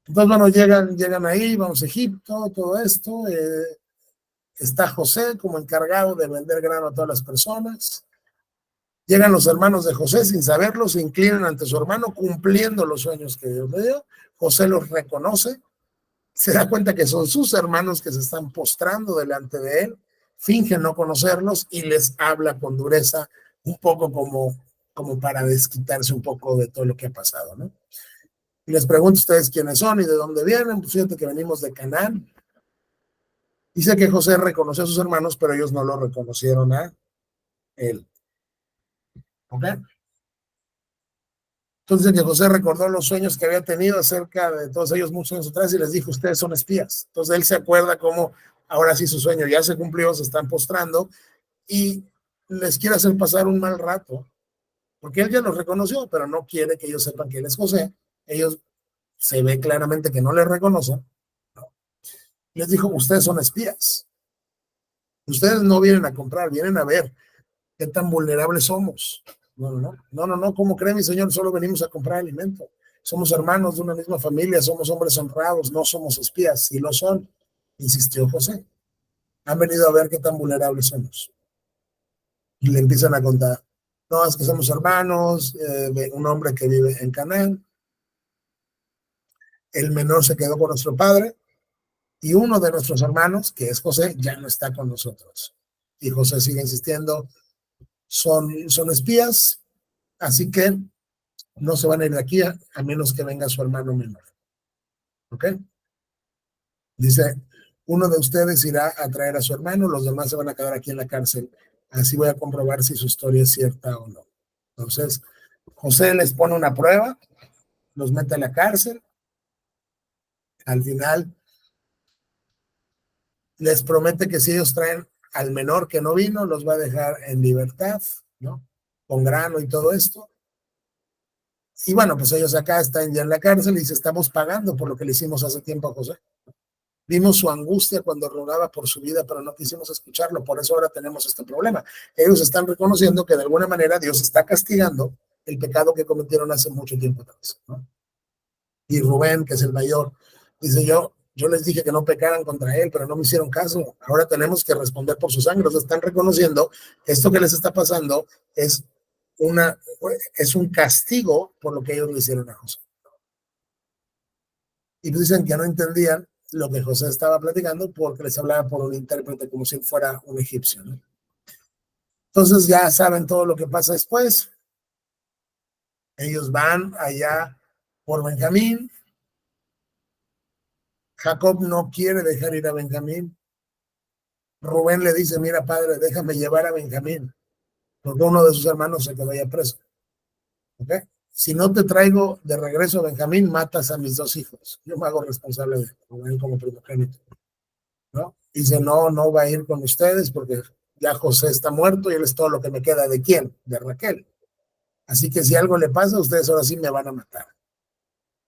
Entonces, bueno, llegan ahí, vamos a Egipto, todo esto, está José como encargado de vender grano a todas las personas. Llegan los hermanos de José sin saberlo, se inclinan ante su hermano cumpliendo los sueños que Dios le dio. José los reconoce, se da cuenta que son sus hermanos que se están postrando delante de él, finge no conocerlos y les habla con dureza, un poco como para desquitarse un poco de todo lo que ha pasado, ¿no? Y les pregunto a ustedes quiénes son y de dónde vienen. Pues fíjate que venimos de Canaán. Dice que José reconoció a sus hermanos, pero ellos no lo reconocieron a él. ¿Ok? Entonces que José recordó los sueños que había tenido acerca de todos ellos muchos años atrás y les dijo, ustedes son espías. Entonces él se acuerda cómo ahora sí su sueño ya se cumplió, se están postrando y les quiere hacer pasar un mal rato, porque él ya los reconoció, pero no quiere que ellos sepan que él es José. Ellos se ve claramente que no le reconocen, ¿no? Les dijo, ustedes son espías. Ustedes no vienen a comprar, vienen a ver qué tan vulnerables somos. No, ¿cómo cree mi señor? Solo venimos a comprar alimento. Somos hermanos de una misma familia, somos hombres honrados, no somos espías. Si lo son, insistió José. Han venido a ver qué tan vulnerables somos. Y le empiezan a contar. No, es que somos hermanos, de un hombre que vive en Canaán. El menor se quedó con nuestro padre y uno de nuestros hermanos, que es José, ya no está con nosotros. Y José sigue insistiendo, son espías, así que no se van a ir de aquí a menos que venga su hermano menor. ¿Ok? Dice, uno de ustedes irá a traer a su hermano, los demás se van a quedar aquí en la cárcel. Así voy a comprobar si su historia es cierta o no. Entonces, José les pone una prueba, los mete a la cárcel. Al final, les promete que si ellos traen al menor que no vino, los va a dejar en libertad, ¿no? Con grano y todo esto. Y bueno, pues ellos acá están ya en la cárcel y se estamos pagando por lo que le hicimos hace tiempo a José. Vimos su angustia cuando rogaba por su vida, pero no quisimos escucharlo. Por eso ahora tenemos este problema. Ellos están reconociendo que de alguna manera Dios está castigando el pecado que cometieron hace mucho tiempo atrás, ¿no? Y Rubén, que es el mayor, dice, yo les dije que no pecaran contra él, pero no me hicieron caso. Ahora tenemos que responder por su sangre. Los están reconociendo. Esto que les está pasando es un castigo por lo que ellos le hicieron a José. Y dicen que no entendían lo que José estaba platicando porque les hablaba por un intérprete como si fuera un egipcio, ¿no? Entonces ya saben todo lo que pasa después. Ellos van allá por Benjamín. Jacob no quiere dejar ir a Benjamín. Rubén le dice, mira padre, déjame llevar a Benjamín, porque uno de sus hermanos se quedó ya preso. ¿Ok? Si no te traigo de regreso a Benjamín, matas a mis dos hijos. Yo me hago responsable de Rubén como primogénito, ¿no? Dice, no va a ir con ustedes porque ya José está muerto y él es todo lo que me queda. ¿De quién? De Raquel. Así que si algo le pasa, ustedes ahora sí me van a matar.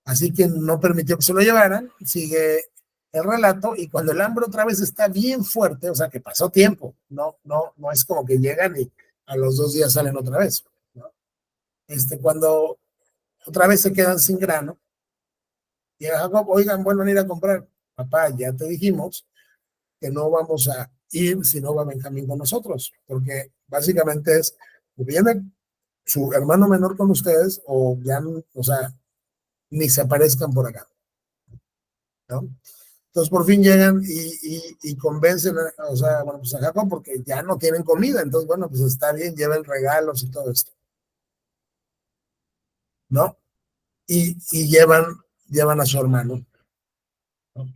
Así que no permitió que se lo llevaran. Sigue el relato y cuando el hambre otra vez está bien fuerte, o sea que pasó tiempo, no es como que llegan y a los 2 días salen otra vez, ¿no? Cuando otra vez se quedan sin grano, llega Jacob, oigan, vuelvan a ir a comprar. Papá, ya te dijimos que no vamos a ir si no va Benjamín con nosotros, porque básicamente es, viene su hermano menor con ustedes o ya, o sea, ni se aparezcan por acá, ¿no? Entonces por fin llegan y convencen o sea, bueno, pues a Jacob porque ya no tienen comida, entonces bueno, pues está bien, lleven regalos y todo esto, ¿no? Y llevan a su hermano, ¿no?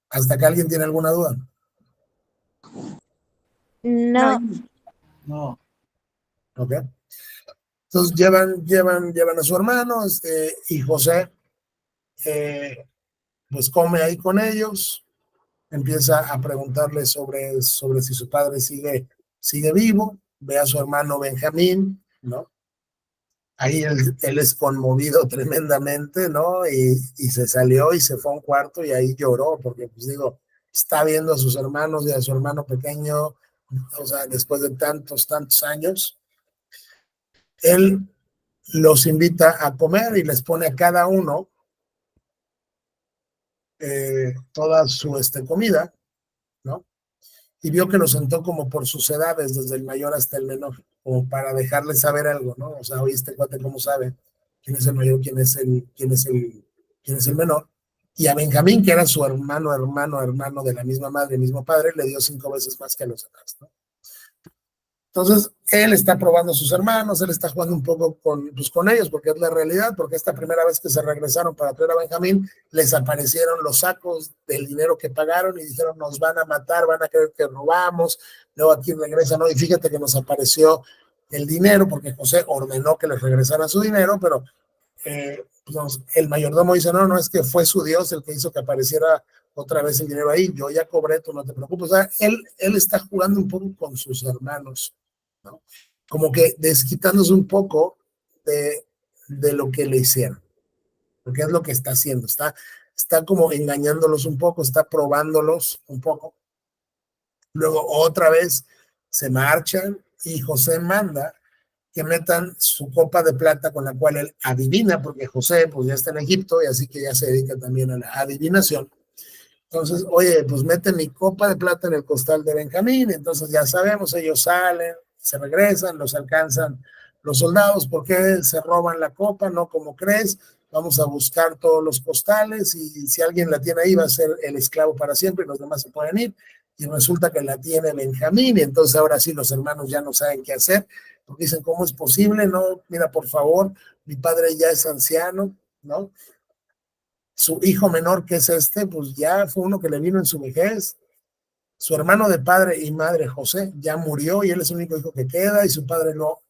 ¿Hasta acá alguien tiene alguna duda? No. No. Ok. Entonces llevan a su hermano, y José, pues come ahí con ellos, empieza a preguntarle sobre si su padre sigue vivo, ve a su hermano Benjamín, ¿no? Ahí él es conmovido tremendamente, ¿no? Y se salió y se fue a un cuarto y ahí lloró, porque pues digo, está viendo a sus hermanos y a su hermano pequeño, o sea, después de tantos años, él los invita a comer y les pone a cada uno toda su comida, ¿no? Y vio que los sentó como por sus edades, desde el mayor hasta el menor, como para dejarles saber algo, ¿no? O sea, oye, este cuate, ¿cómo sabe quién es el mayor, quién es el menor? Y a Benjamín, que era su hermano de la misma madre, mismo padre, le dio 5 veces más que a los demás, ¿no? Entonces, él está probando a sus hermanos, él está jugando un poco con ellos, porque es la realidad, porque esta primera vez que se regresaron para traer a Benjamín, les aparecieron los sacos del dinero que pagaron y dijeron, nos van a matar, van a creer que robamos, luego aquí regresan, ¿no? Y fíjate que nos apareció el dinero, porque José ordenó que les regresara su dinero, pero pues, el mayordomo dice, no, es que fue su Dios el que hizo que apareciera otra vez el dinero ahí, yo ya cobré, tú no te preocupes. O sea, él está jugando un poco con sus hermanos, ¿no? Como que desquitándose un poco de lo que le hicieron, porque es lo que está haciendo, está como engañándolos un poco, está probándolos un poco. Luego otra vez se marchan y José manda que metan su copa de plata con la cual él adivina, porque José pues ya está en Egipto y así que ya se dedica también a la adivinación. Entonces, oye, pues mete mi copa de plata en el costal de Benjamín, entonces ya sabemos, ellos salen, se regresan, los alcanzan los soldados, ¿por qué se roban la copa? No, como crees, vamos a buscar todos los costales y si alguien la tiene ahí va a ser el esclavo para siempre y los demás se pueden ir. Y resulta que la tiene Benjamín y entonces ahora sí los hermanos ya no saben qué hacer, porque dicen, ¿cómo es posible? No, mira, por favor, mi padre ya es anciano, ¿no? Su hijo menor, que es pues ya fue uno que le vino en su vejez. Su hermano de padre y madre, José, ya murió y él es el único hijo que queda y su padre lo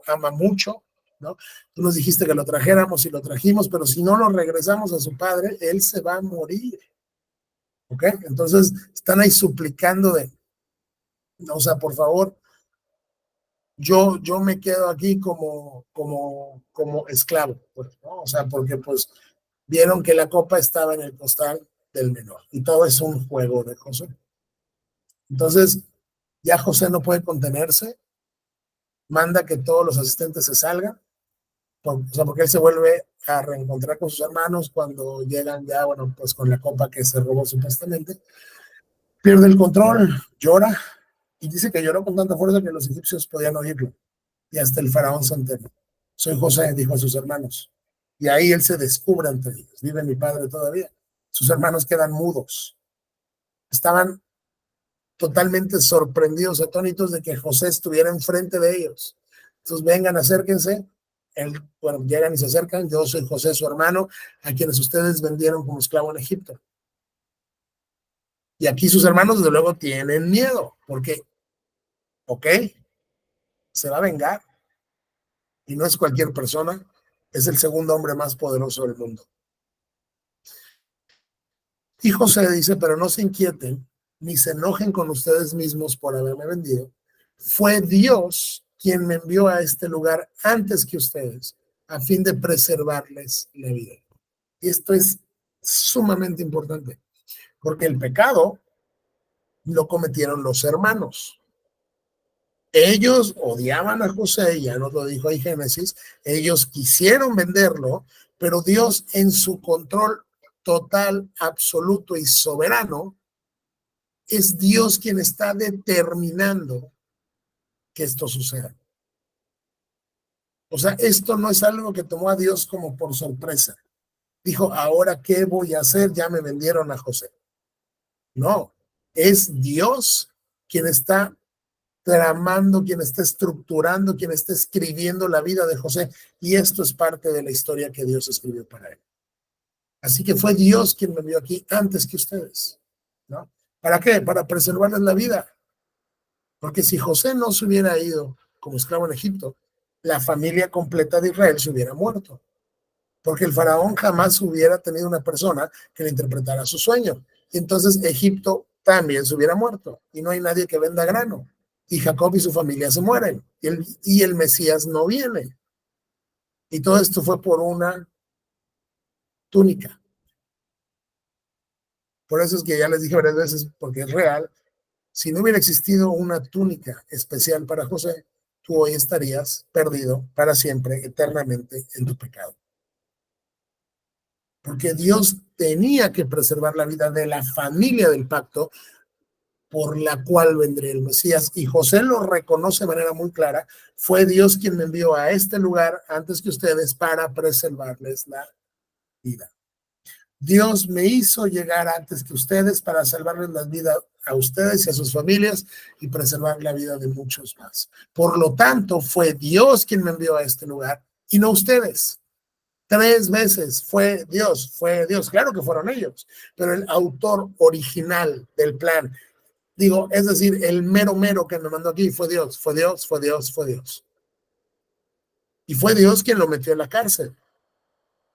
ama mucho, ¿no? Tú nos dijiste que lo trajéramos y lo trajimos, pero si no lo regresamos a su padre, él se va a morir, ¿ok? Entonces están ahí suplicando o sea, por favor, yo me quedo aquí como esclavo, pues, ¿no? O sea, porque pues vieron que la copa estaba en el costal del menor y todo es un juego de José. Entonces, ya José no puede contenerse, manda que todos los asistentes se salgan, o sea, porque él se vuelve a reencontrar con sus hermanos cuando llegan ya, bueno, pues con la copa que se robó supuestamente, pierde el control, llora, y dice que lloró con tanta fuerza que los egipcios podían oírlo, y hasta el faraón se enteró. Soy José, dijo a sus hermanos, y ahí él se descubre ante ellos, vive mi padre todavía. Sus hermanos quedan mudos, estaban totalmente sorprendidos, atónitos de que José estuviera enfrente de ellos. Entonces, vengan, acérquense. Bueno, llegan y se acercan. Yo soy José, su hermano, a quienes ustedes vendieron como esclavo en Egipto. Y aquí sus hermanos, desde luego, tienen miedo, porque, ok, se va a vengar. Y no es cualquier persona, es el segundo hombre más poderoso del mundo. Y José dice, pero no se inquieten, ni se enojen con ustedes mismos por haberme vendido. Fue Dios quien me envió a este lugar antes que ustedes, a fin de preservarles la vida. Y esto es sumamente importante, porque el pecado lo cometieron los hermanos. Ellos odiaban a José, ya nos lo dijo ahí Génesis, ellos quisieron venderlo, pero Dios en su control total, absoluto y soberano, es Dios quien está determinando que esto suceda. O sea, esto no es algo que tomó a Dios como por sorpresa. Dijo, ¿ahora qué voy a hacer? Ya me vendieron a José. No, es Dios quien está tramando, quien está estructurando, quien está escribiendo la vida de José. Y esto es parte de la historia que Dios escribió para él. Así que fue Dios quien me envió aquí antes que ustedes, ¿no? ¿Para qué? Para preservarles la vida. Porque si José no se hubiera ido como esclavo en Egipto, la familia completa de Israel se hubiera muerto. Porque el faraón jamás hubiera tenido una persona que le interpretara su sueño. Y entonces Egipto también se hubiera muerto. Y no hay nadie que venda grano. Y Jacob y su familia se mueren. Y el Mesías no viene. Y todo esto fue por una túnica. Por eso es que ya les dije varias veces, porque es real, si no hubiera existido una túnica especial para José, tú hoy estarías perdido para siempre, eternamente en tu pecado. Porque Dios tenía que preservar la vida de la familia del pacto por la cual vendría el Mesías. Y José lo reconoce de manera muy clara. Fue Dios quien me envió a este lugar antes que ustedes para preservarles la vida. Dios me hizo llegar antes que ustedes para salvarles la vida a ustedes y a sus familias y preservar la vida de muchos más. Por lo tanto, fue Dios quien me envió a este lugar y no ustedes. 3 veces fue Dios. Claro que fueron ellos, pero el autor original del plan, digo, es decir, el mero que me mandó aquí fue Dios. Y fue Dios quien lo metió en la cárcel.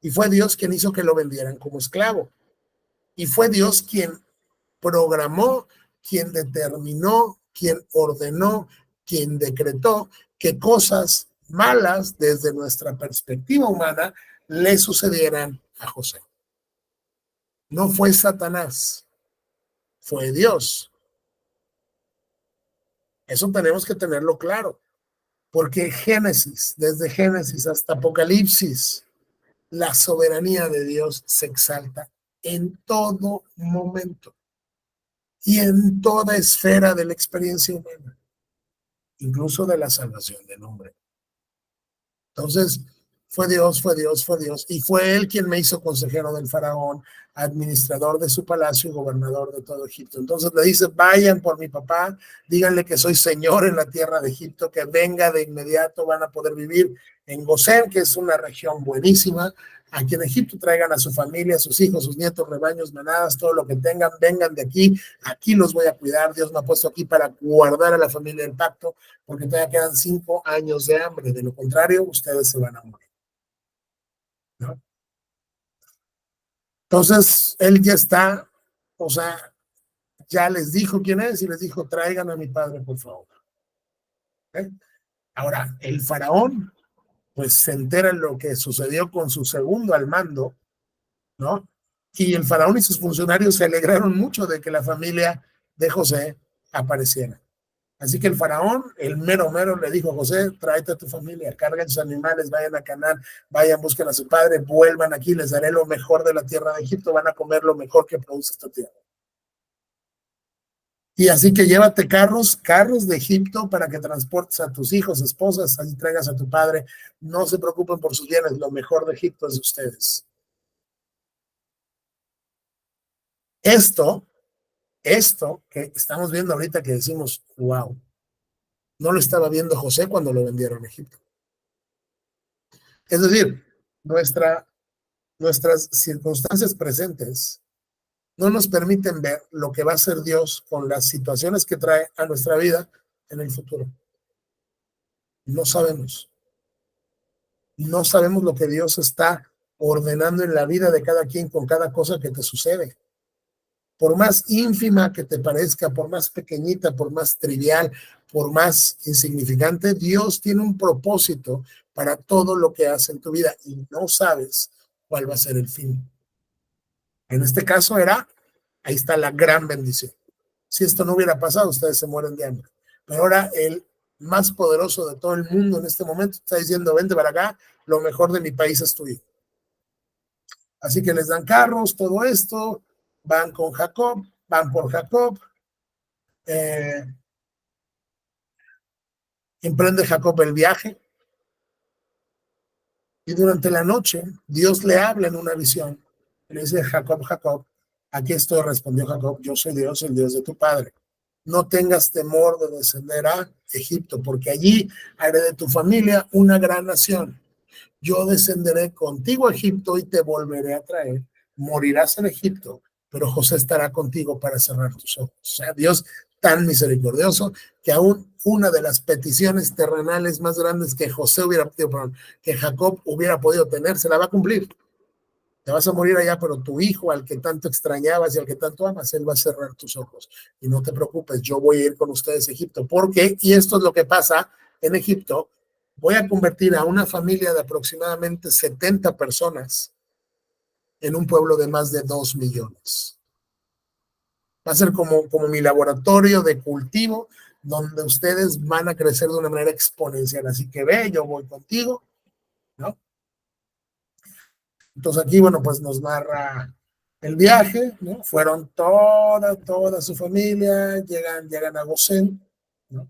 Y fue Dios quien hizo que lo vendieran como esclavo. Y fue Dios quien programó, quien determinó, quien ordenó, quien decretó que cosas malas desde nuestra perspectiva humana le sucedieran a José. No fue Satanás, fue Dios. Eso tenemos que tenerlo claro, porque desde Génesis hasta Apocalipsis, la soberanía de Dios se exalta en todo momento y en toda esfera de la experiencia humana, incluso de la salvación del hombre. Entonces, fue Dios, y fue Él quien me hizo consejero del faraón, administrador de su palacio y gobernador de todo Egipto. Entonces le dice, vayan por mi papá, díganle que soy señor en la tierra de Egipto, que venga de inmediato, van a poder vivir en Gosén, que es una región buenísima. Aquí en Egipto traigan a su familia, a sus hijos, sus nietos, rebaños, manadas, todo lo que tengan, vengan de aquí los voy a cuidar. Dios me ha puesto aquí para guardar a la familia del pacto, porque todavía quedan 5 años de hambre, de lo contrario, ustedes se van a morir, ¿no? Entonces, él ya está, o sea, ya les dijo quién es y les dijo, traigan a mi padre, por favor. ¿Eh? Ahora, el faraón, pues se entera en lo que sucedió con su segundo al mando, ¿no? Y el faraón y sus funcionarios se alegraron mucho de que la familia de José apareciera. Así que el faraón, el mero, le dijo a José, tráete a tu familia, carguen sus animales, vayan a Canaán, vayan, busquen a su padre, vuelvan aquí, les daré lo mejor de la tierra de Egipto, van a comer lo mejor que produce esta tierra. Y así que llévate carros de Egipto para que transportes a tus hijos, esposas, así traigas a tu padre. No se preocupen por sus bienes, lo mejor de Egipto es de ustedes. Esto que estamos viendo ahorita que decimos, wow, no lo estaba viendo José cuando lo vendieron a Egipto. Es decir, nuestras circunstancias presentes no nos permiten ver lo que va a hacer Dios con las situaciones que trae a nuestra vida en el futuro. No sabemos. No sabemos lo que Dios está ordenando en la vida de cada quien con cada cosa que te sucede. Por más ínfima que te parezca, por más pequeñita, por más trivial, por más insignificante, Dios tiene un propósito para todo lo que hace en tu vida y no sabes cuál va a ser el fin. En este caso ahí está la gran bendición. Si esto no hubiera pasado, ustedes se mueren de hambre. Pero ahora el más poderoso de todo el mundo en este momento está diciendo, vente para acá, lo mejor de mi país es tuyo. Así que les dan carros, todo esto, van con Jacob, van por Jacob, emprende Jacob el viaje y durante la noche Dios le habla en una visión. Le dice, Jacob, aquí estoy, respondió Jacob, yo soy Dios, el Dios de tu padre. No tengas temor de descender a Egipto, porque allí haré de tu familia una gran nación. Yo descenderé contigo a Egipto y te volveré a traer. Morirás en Egipto, pero José estará contigo para cerrar tus ojos. O sea, Dios tan misericordioso que aún una de las peticiones terrenales más grandes que que Jacob hubiera podido tener, se la va a cumplir. Te vas a morir allá, pero tu hijo, al que tanto extrañabas y al que tanto amas, él va a cerrar tus ojos. Y no te preocupes, yo voy a ir con ustedes a Egipto. Porque, y esto es lo que pasa en Egipto, voy a convertir a una familia de aproximadamente 70 personas en un pueblo de más de 2 millones. Va a ser como mi laboratorio de cultivo, donde ustedes van a crecer de una manera exponencial. Así que ve, yo voy contigo, ¿no? Entonces aquí, bueno, pues nos narra el viaje, ¿no? Fueron toda su familia, llegan a Gosén, ¿no?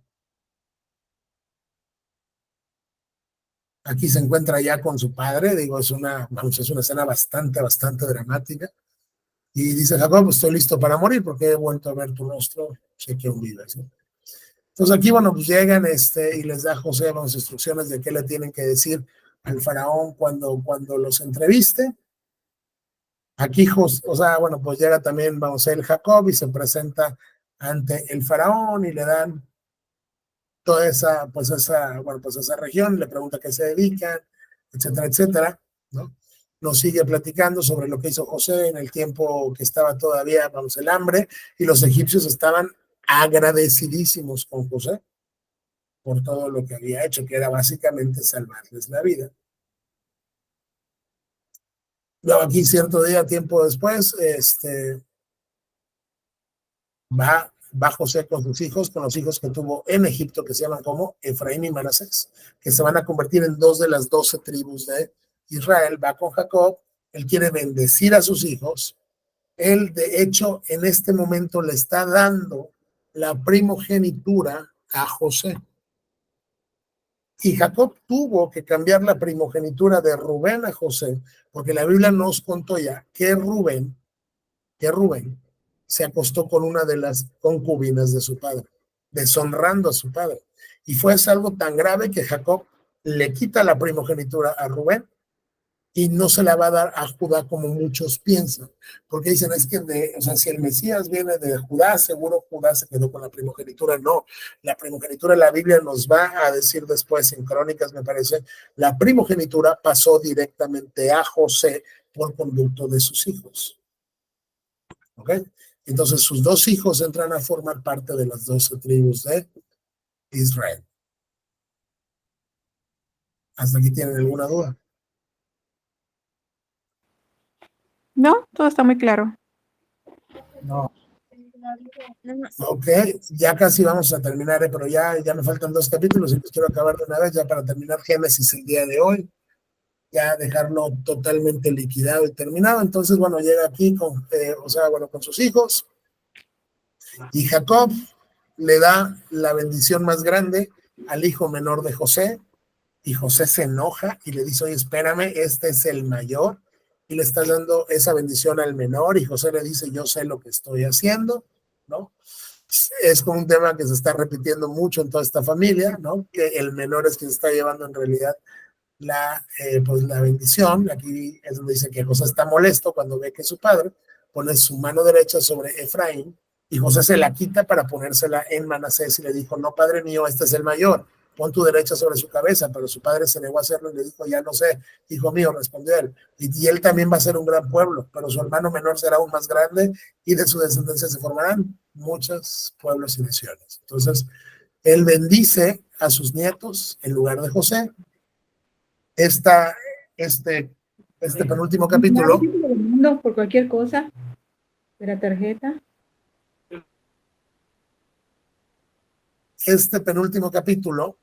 Aquí se encuentra ya con su padre, digo, es una escena bastante dramática. Y dice Jacob, estoy listo para morir porque he vuelto a ver tu rostro, sé que aún vives, ¿no? Entonces aquí, bueno, pues llegan y les da José las instrucciones de qué le tienen que decir al faraón cuando los entreviste. Aquí, o sea, bueno, pues llega también, vamos a ver, Jacob y se presenta ante el faraón y le dan toda esa región, le pregunta a qué se dedican, etcétera, ¿no? Nos sigue platicando sobre lo que hizo José en el tiempo que estaba todavía, vamos, el hambre, y los egipcios estaban agradecidísimos con José por todo lo que había hecho, que era básicamente salvarles la vida. Luego aquí cierto día, tiempo después, va José con sus hijos, con los hijos que tuvo en Egipto, que se llaman como Efraín y Manasés, que se van a convertir en 2 de las 12 tribus de Israel. Va con Jacob, él quiere bendecir a sus hijos. Él, de hecho, en este momento le está dando la primogenitura a José. Y Jacob tuvo que cambiar la primogenitura de Rubén a José, porque la Biblia nos contó ya que Rubén se acostó con una de las concubinas de su padre, deshonrando a su padre. Y fue algo tan grave que Jacob le quita la primogenitura a Rubén y no se la va a dar a Judá como muchos piensan, porque dicen, es que o sea, si el Mesías viene de Judá, seguro Judá se quedó con la primogenitura. No, la primogenitura, la Biblia nos va a decir después en Crónicas, me parece, la primogenitura pasó directamente a José por conducto de sus hijos. ¿Ok? Entonces sus 2 hijos entran a formar parte de las 12 tribus de Israel. ¿Hasta aquí tienen alguna duda? No, todo está muy claro. No. Ok, ya casi vamos a terminar, pero ya me faltan 2 capítulos y pues quiero acabar de una vez ya para terminar Génesis el día de hoy, ya dejarlo totalmente liquidado y terminado. Entonces, bueno, llega aquí con sus hijos, y Jacob le da la bendición más grande al hijo menor de José, y José se enoja y le dice, oye, espérame, este es el mayor, y le estás dando esa bendición al menor, y José le dice, yo sé lo que estoy haciendo, ¿no? Es como un tema que se está repitiendo mucho en toda esta familia, ¿no? Que el menor es quien está llevando en realidad la bendición. Aquí es donde dice que José está molesto cuando ve que su padre pone su mano derecha sobre Efraín, y José se la quita para ponérsela en Manasés y le dijo, no, padre mío, este es el mayor, pon tu derecha sobre su cabeza. Pero su padre se negó a hacerlo y le dijo, ya no sé, hijo mío, respondió él, y él también va a ser un gran pueblo, pero su hermano menor será aún más grande, y de su descendencia se formarán muchos pueblos y naciones. Entonces, él bendice a sus nietos en lugar de José. Este penúltimo capítulo. Por cualquier cosa, de la tarjeta. Este penúltimo capítulo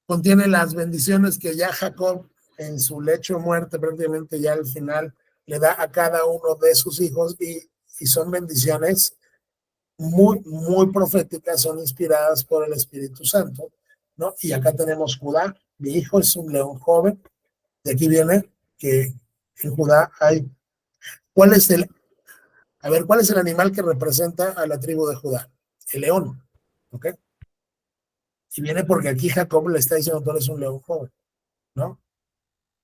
contiene las bendiciones que ya Jacob en su lecho de muerte prácticamente ya al final le da a cada uno de sus hijos, y son bendiciones muy proféticas, son inspiradas por el Espíritu Santo, ¿no? Y acá tenemos Judá, mi hijo es un león joven. De aquí viene que en Judá hay, ¿cuál es el animal que representa a la tribu de Judá? El león, ¿ok? Y viene porque aquí Jacob le está diciendo, tú eres un león joven, ¿no?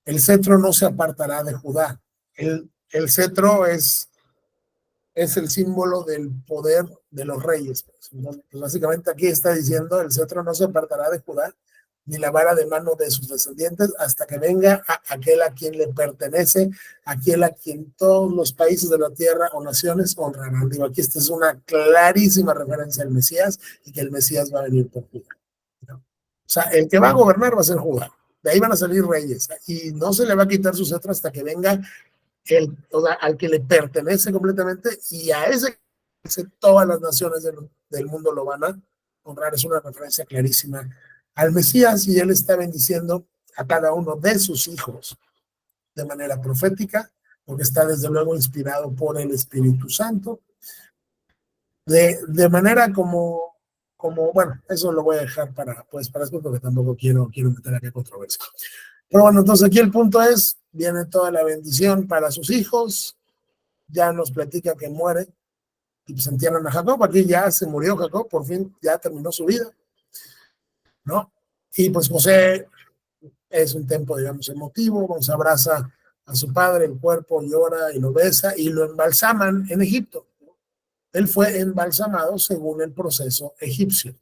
El cetro no se apartará de Judá. El cetro es el símbolo del poder de los reyes. Entonces, básicamente aquí está diciendo, el cetro no se apartará de Judá, ni la vara de mano de sus descendientes, hasta que venga aquel a quien le pertenece, aquel a quien todos los países de la tierra o naciones honrarán. Digo, aquí esta es una clarísima referencia al Mesías, y que el Mesías va a venir por Judá, ¿no? O sea, el que va a gobernar va a ser Judá. De ahí van a salir reyes, y no se le va a quitar su cetro hasta que venga al que le pertenece completamente, y a ese todas las naciones del mundo lo van a honrar. Es una referencia clarísima al Mesías, y él está bendiciendo a cada uno de sus hijos de manera profética, porque está desde luego inspirado por el Espíritu Santo, de manera como, bueno, eso lo voy a dejar para después, porque tampoco quiero meter aquí controversia. Pero bueno, entonces aquí el punto es, viene toda la bendición para sus hijos, ya nos platica que muere, y pues entierran a Jacob. Aquí ya se murió Jacob, por fin ya terminó su vida, ¿no? Y pues José es un tiempo, digamos, emotivo, vamos, abraza a su padre, el cuerpo, llora y lo besa, y lo embalsaman en Egipto. Él fue embalsamado según el proceso egipcio.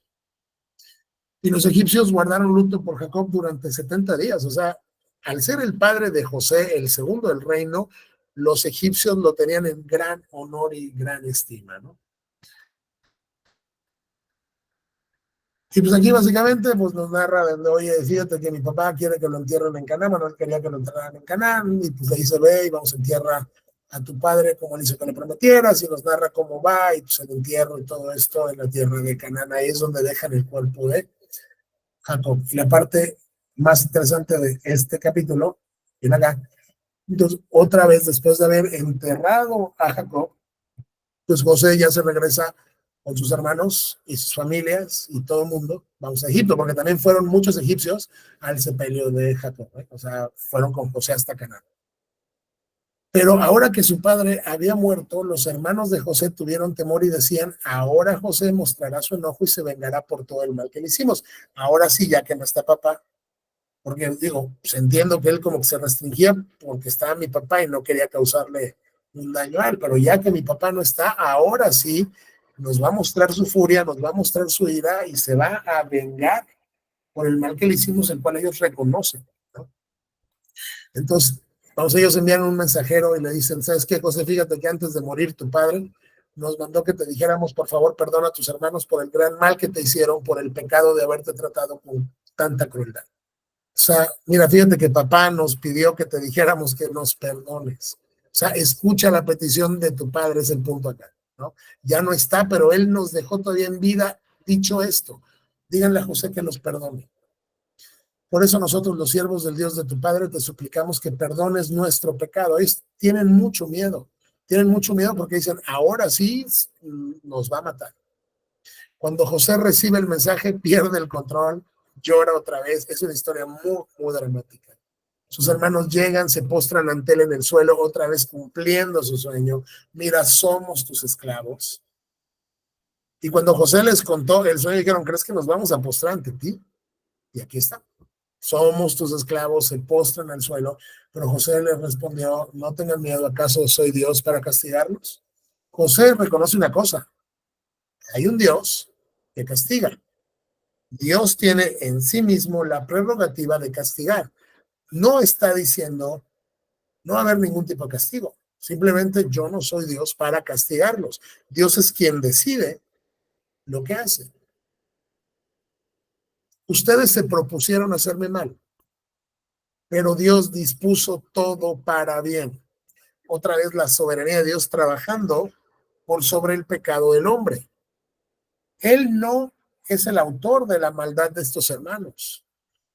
Y los egipcios guardaron luto por Jacob durante 70 días. O sea, al ser el padre de José, el segundo del reino, los egipcios lo tenían en gran honor y gran estima, ¿no? Y pues aquí básicamente pues nos narra de, oye, fíjate que mi papá quiere que lo entierren en Canaán. Bueno, él quería que lo enterraran en Canaán, y pues ahí se ve, y vamos a enterrar a tu padre como él hizo que le prometieras, y nos narra cómo va, y pues el entierro y todo esto en la tierra de Canaán. Ahí es donde dejan el cuerpo de Jacob. Y la parte más interesante de este capítulo viene acá. Entonces, otra vez, después de haber enterrado a Jacob, pues José ya se regresa con sus hermanos y sus familias y todo el mundo, vamos a Egipto, porque también fueron muchos egipcios al sepelio de Jacob, ¿eh? O sea, fueron con José hasta Canaán. Pero ahora que su padre había muerto, los hermanos de José tuvieron temor y decían, ahora José mostrará su enojo y se vengará por todo el mal que le hicimos. Ahora sí, ya que no está papá, porque digo, pues entiendo que él como que se restringía porque estaba mi papá y no quería causarle un daño a él, pero ya que mi papá no está, ahora sí nos va a mostrar su furia, nos va a mostrar su ira, y se va a vengar por el mal que le hicimos, el cual ellos reconocen, ¿no? Entonces, vamos, ellos envían un mensajero y le dicen, ¿sabes qué, José? Fíjate que antes de morir tu padre nos mandó que te dijéramos, por favor, perdona a tus hermanos por el gran mal que te hicieron, por el pecado de haberte tratado con tanta crueldad. O sea, mira, fíjate que papá nos pidió que te dijéramos que nos perdones. O sea, escucha la petición de tu padre, es el punto acá, ¿no? Ya no está, pero él nos dejó todavía en vida dicho esto. Díganle a José que los perdone. Por eso nosotros, los siervos del Dios de tu padre, te suplicamos que perdones nuestro pecado. Ellos tienen mucho miedo porque dicen, ahora sí nos va a matar. Cuando José recibe el mensaje, pierde el control, llora otra vez. Es una historia muy, muy dramática. Sus hermanos llegan, se postran ante él en el suelo, otra vez cumpliendo su sueño. Mira, somos tus esclavos. Y cuando José les contó el sueño, dijeron, ¿crees que nos vamos a postrar ante ti? Y aquí está. Somos tus esclavos, se postran al suelo. Pero José les respondió, no tengan miedo, ¿acaso soy Dios para castigarlos? José reconoce una cosa, hay un Dios que castiga. Dios tiene en sí mismo la prerrogativa de castigar. No está diciendo, no va a haber ningún tipo de castigo. Simplemente yo no soy Dios para castigarlos. Dios es quien decide lo que hace. Ustedes se propusieron hacerme mal, pero Dios dispuso todo para bien. Otra vez la soberanía de Dios trabajando por sobre el pecado del hombre. Él no es el autor de la maldad de estos hermanos.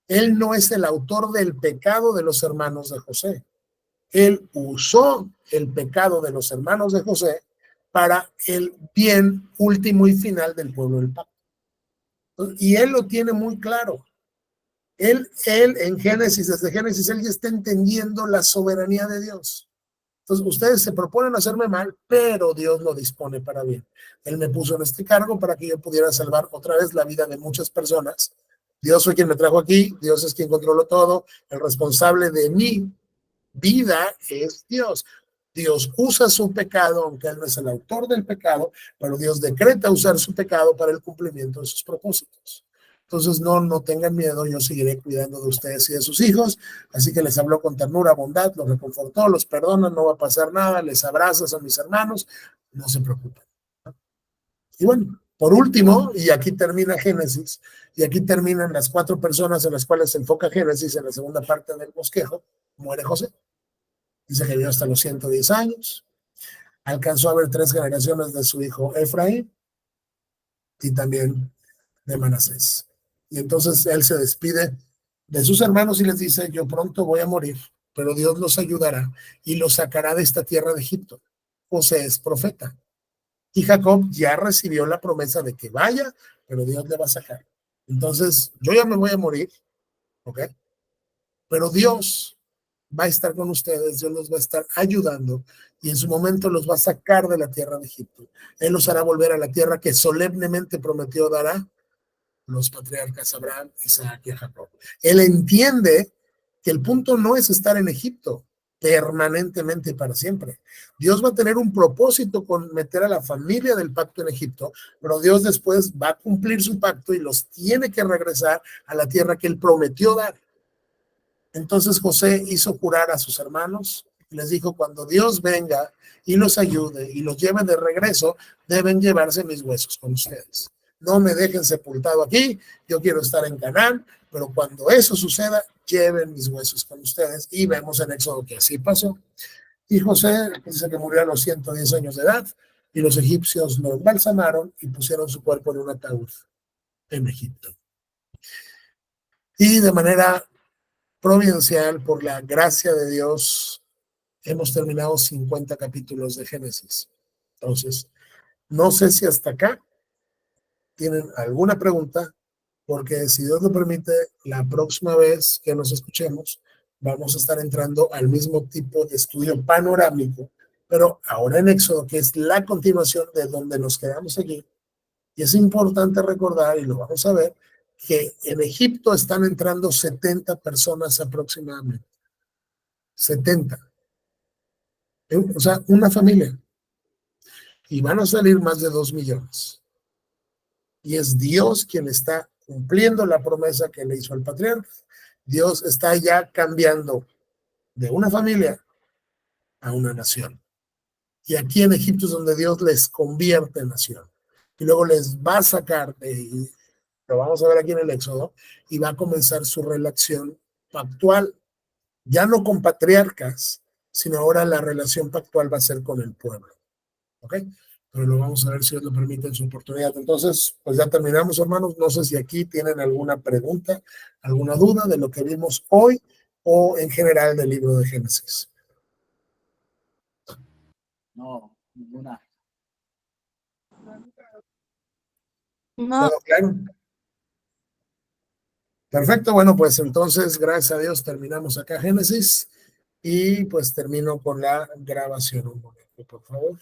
Él no es el autor del pecado de los hermanos de José. Él usó el pecado de los hermanos de José para el bien último y final del pueblo del pacto. Y él lo tiene muy claro. Él en Génesis, desde Génesis, él ya está entendiendo la soberanía de Dios. Entonces, ustedes se proponen hacerme mal, pero Dios lo dispone para bien. Él me puso en este cargo para que yo pudiera salvar otra vez la vida de muchas personas. Dios fue quien me trajo aquí, Dios es quien controló todo, el responsable de mi vida es Dios. Dios usa su pecado, aunque Él no es el autor del pecado, pero Dios decreta usar su pecado para el cumplimiento de sus propósitos. Entonces, no tengan miedo, yo seguiré cuidando de ustedes y de sus hijos. Así que les habló con ternura, bondad, los reconfortó, los perdona, no va a pasar nada, les abraza, son mis hermanos, no se preocupen. Y bueno, por último, y aquí termina Génesis, y aquí terminan las 4 personas en las cuales se enfoca Génesis en la segunda parte del bosquejo, muere José. Dice que vivió hasta los 110 años. alcanzó a ver 3 generaciones de su hijo Efraín y también de Manasés. Y entonces él se despide de sus hermanos y les dice, yo pronto voy a morir, pero Dios los ayudará y los sacará de esta tierra de Egipto. José es profeta. Y Jacob ya recibió la promesa de que vaya, pero Dios le va a sacar. Entonces, yo ya me voy a morir, ¿ok? Pero Dios va a estar con ustedes, Dios los va a estar ayudando y en su momento los va a sacar de la tierra de Egipto. Él los hará volver a la tierra que solemnemente prometió dar a los patriarcas Abraham, Isaac y Jacob. Él entiende que el punto no es estar en Egipto permanentemente y para siempre. Dios va a tener un propósito con meter a la familia del pacto en Egipto, pero Dios después va a cumplir su pacto y los tiene que regresar a la tierra que él prometió dar. Entonces José hizo jurar a sus hermanos y les dijo, cuando Dios venga y los ayude y los lleve de regreso, deben llevarse mis huesos con ustedes. No me dejen sepultado aquí, yo quiero estar en Canaán, pero cuando eso suceda, lleven mis huesos con ustedes. Y vemos en Éxodo que así pasó. Y José dice que murió a los 110 años de edad y los egipcios lo embalsamaron y pusieron su cuerpo en un ataúd en Egipto. Y de manera providencial, por la gracia de Dios, hemos terminado 50 capítulos de Génesis. Entonces, no sé si hasta acá tienen alguna pregunta, porque si Dios lo permite, la próxima vez que nos escuchemos, vamos a estar entrando al mismo tipo de estudio panorámico, pero ahora en Éxodo, que es la continuación de donde nos quedamos aquí. Y es importante recordar, y lo vamos a ver, que en Egipto están entrando 70 personas aproximadamente. 70. O sea, una familia. Y van a salir más de 2 millones. Y es Dios quien está cumpliendo la promesa que le hizo al patriarca. Dios está ya cambiando de una familia a una nación. Y aquí en Egipto es donde Dios les convierte en nación. Y luego les va a sacar, lo vamos a ver aquí en el Éxodo, y va a comenzar su relación pactual, ya no con patriarcas, sino ahora la relación pactual va a ser con el pueblo. ¿Ok? Pero lo vamos a ver si Dios lo permite en su oportunidad. Entonces, pues ya terminamos, hermanos. No sé si aquí tienen alguna pregunta, alguna duda de lo que vimos hoy o en general del libro de Génesis. No, ninguna. No. ¿Todo claro? Perfecto, bueno, pues entonces, gracias a Dios, terminamos acá Génesis y pues termino con la grabación un momento, por favor.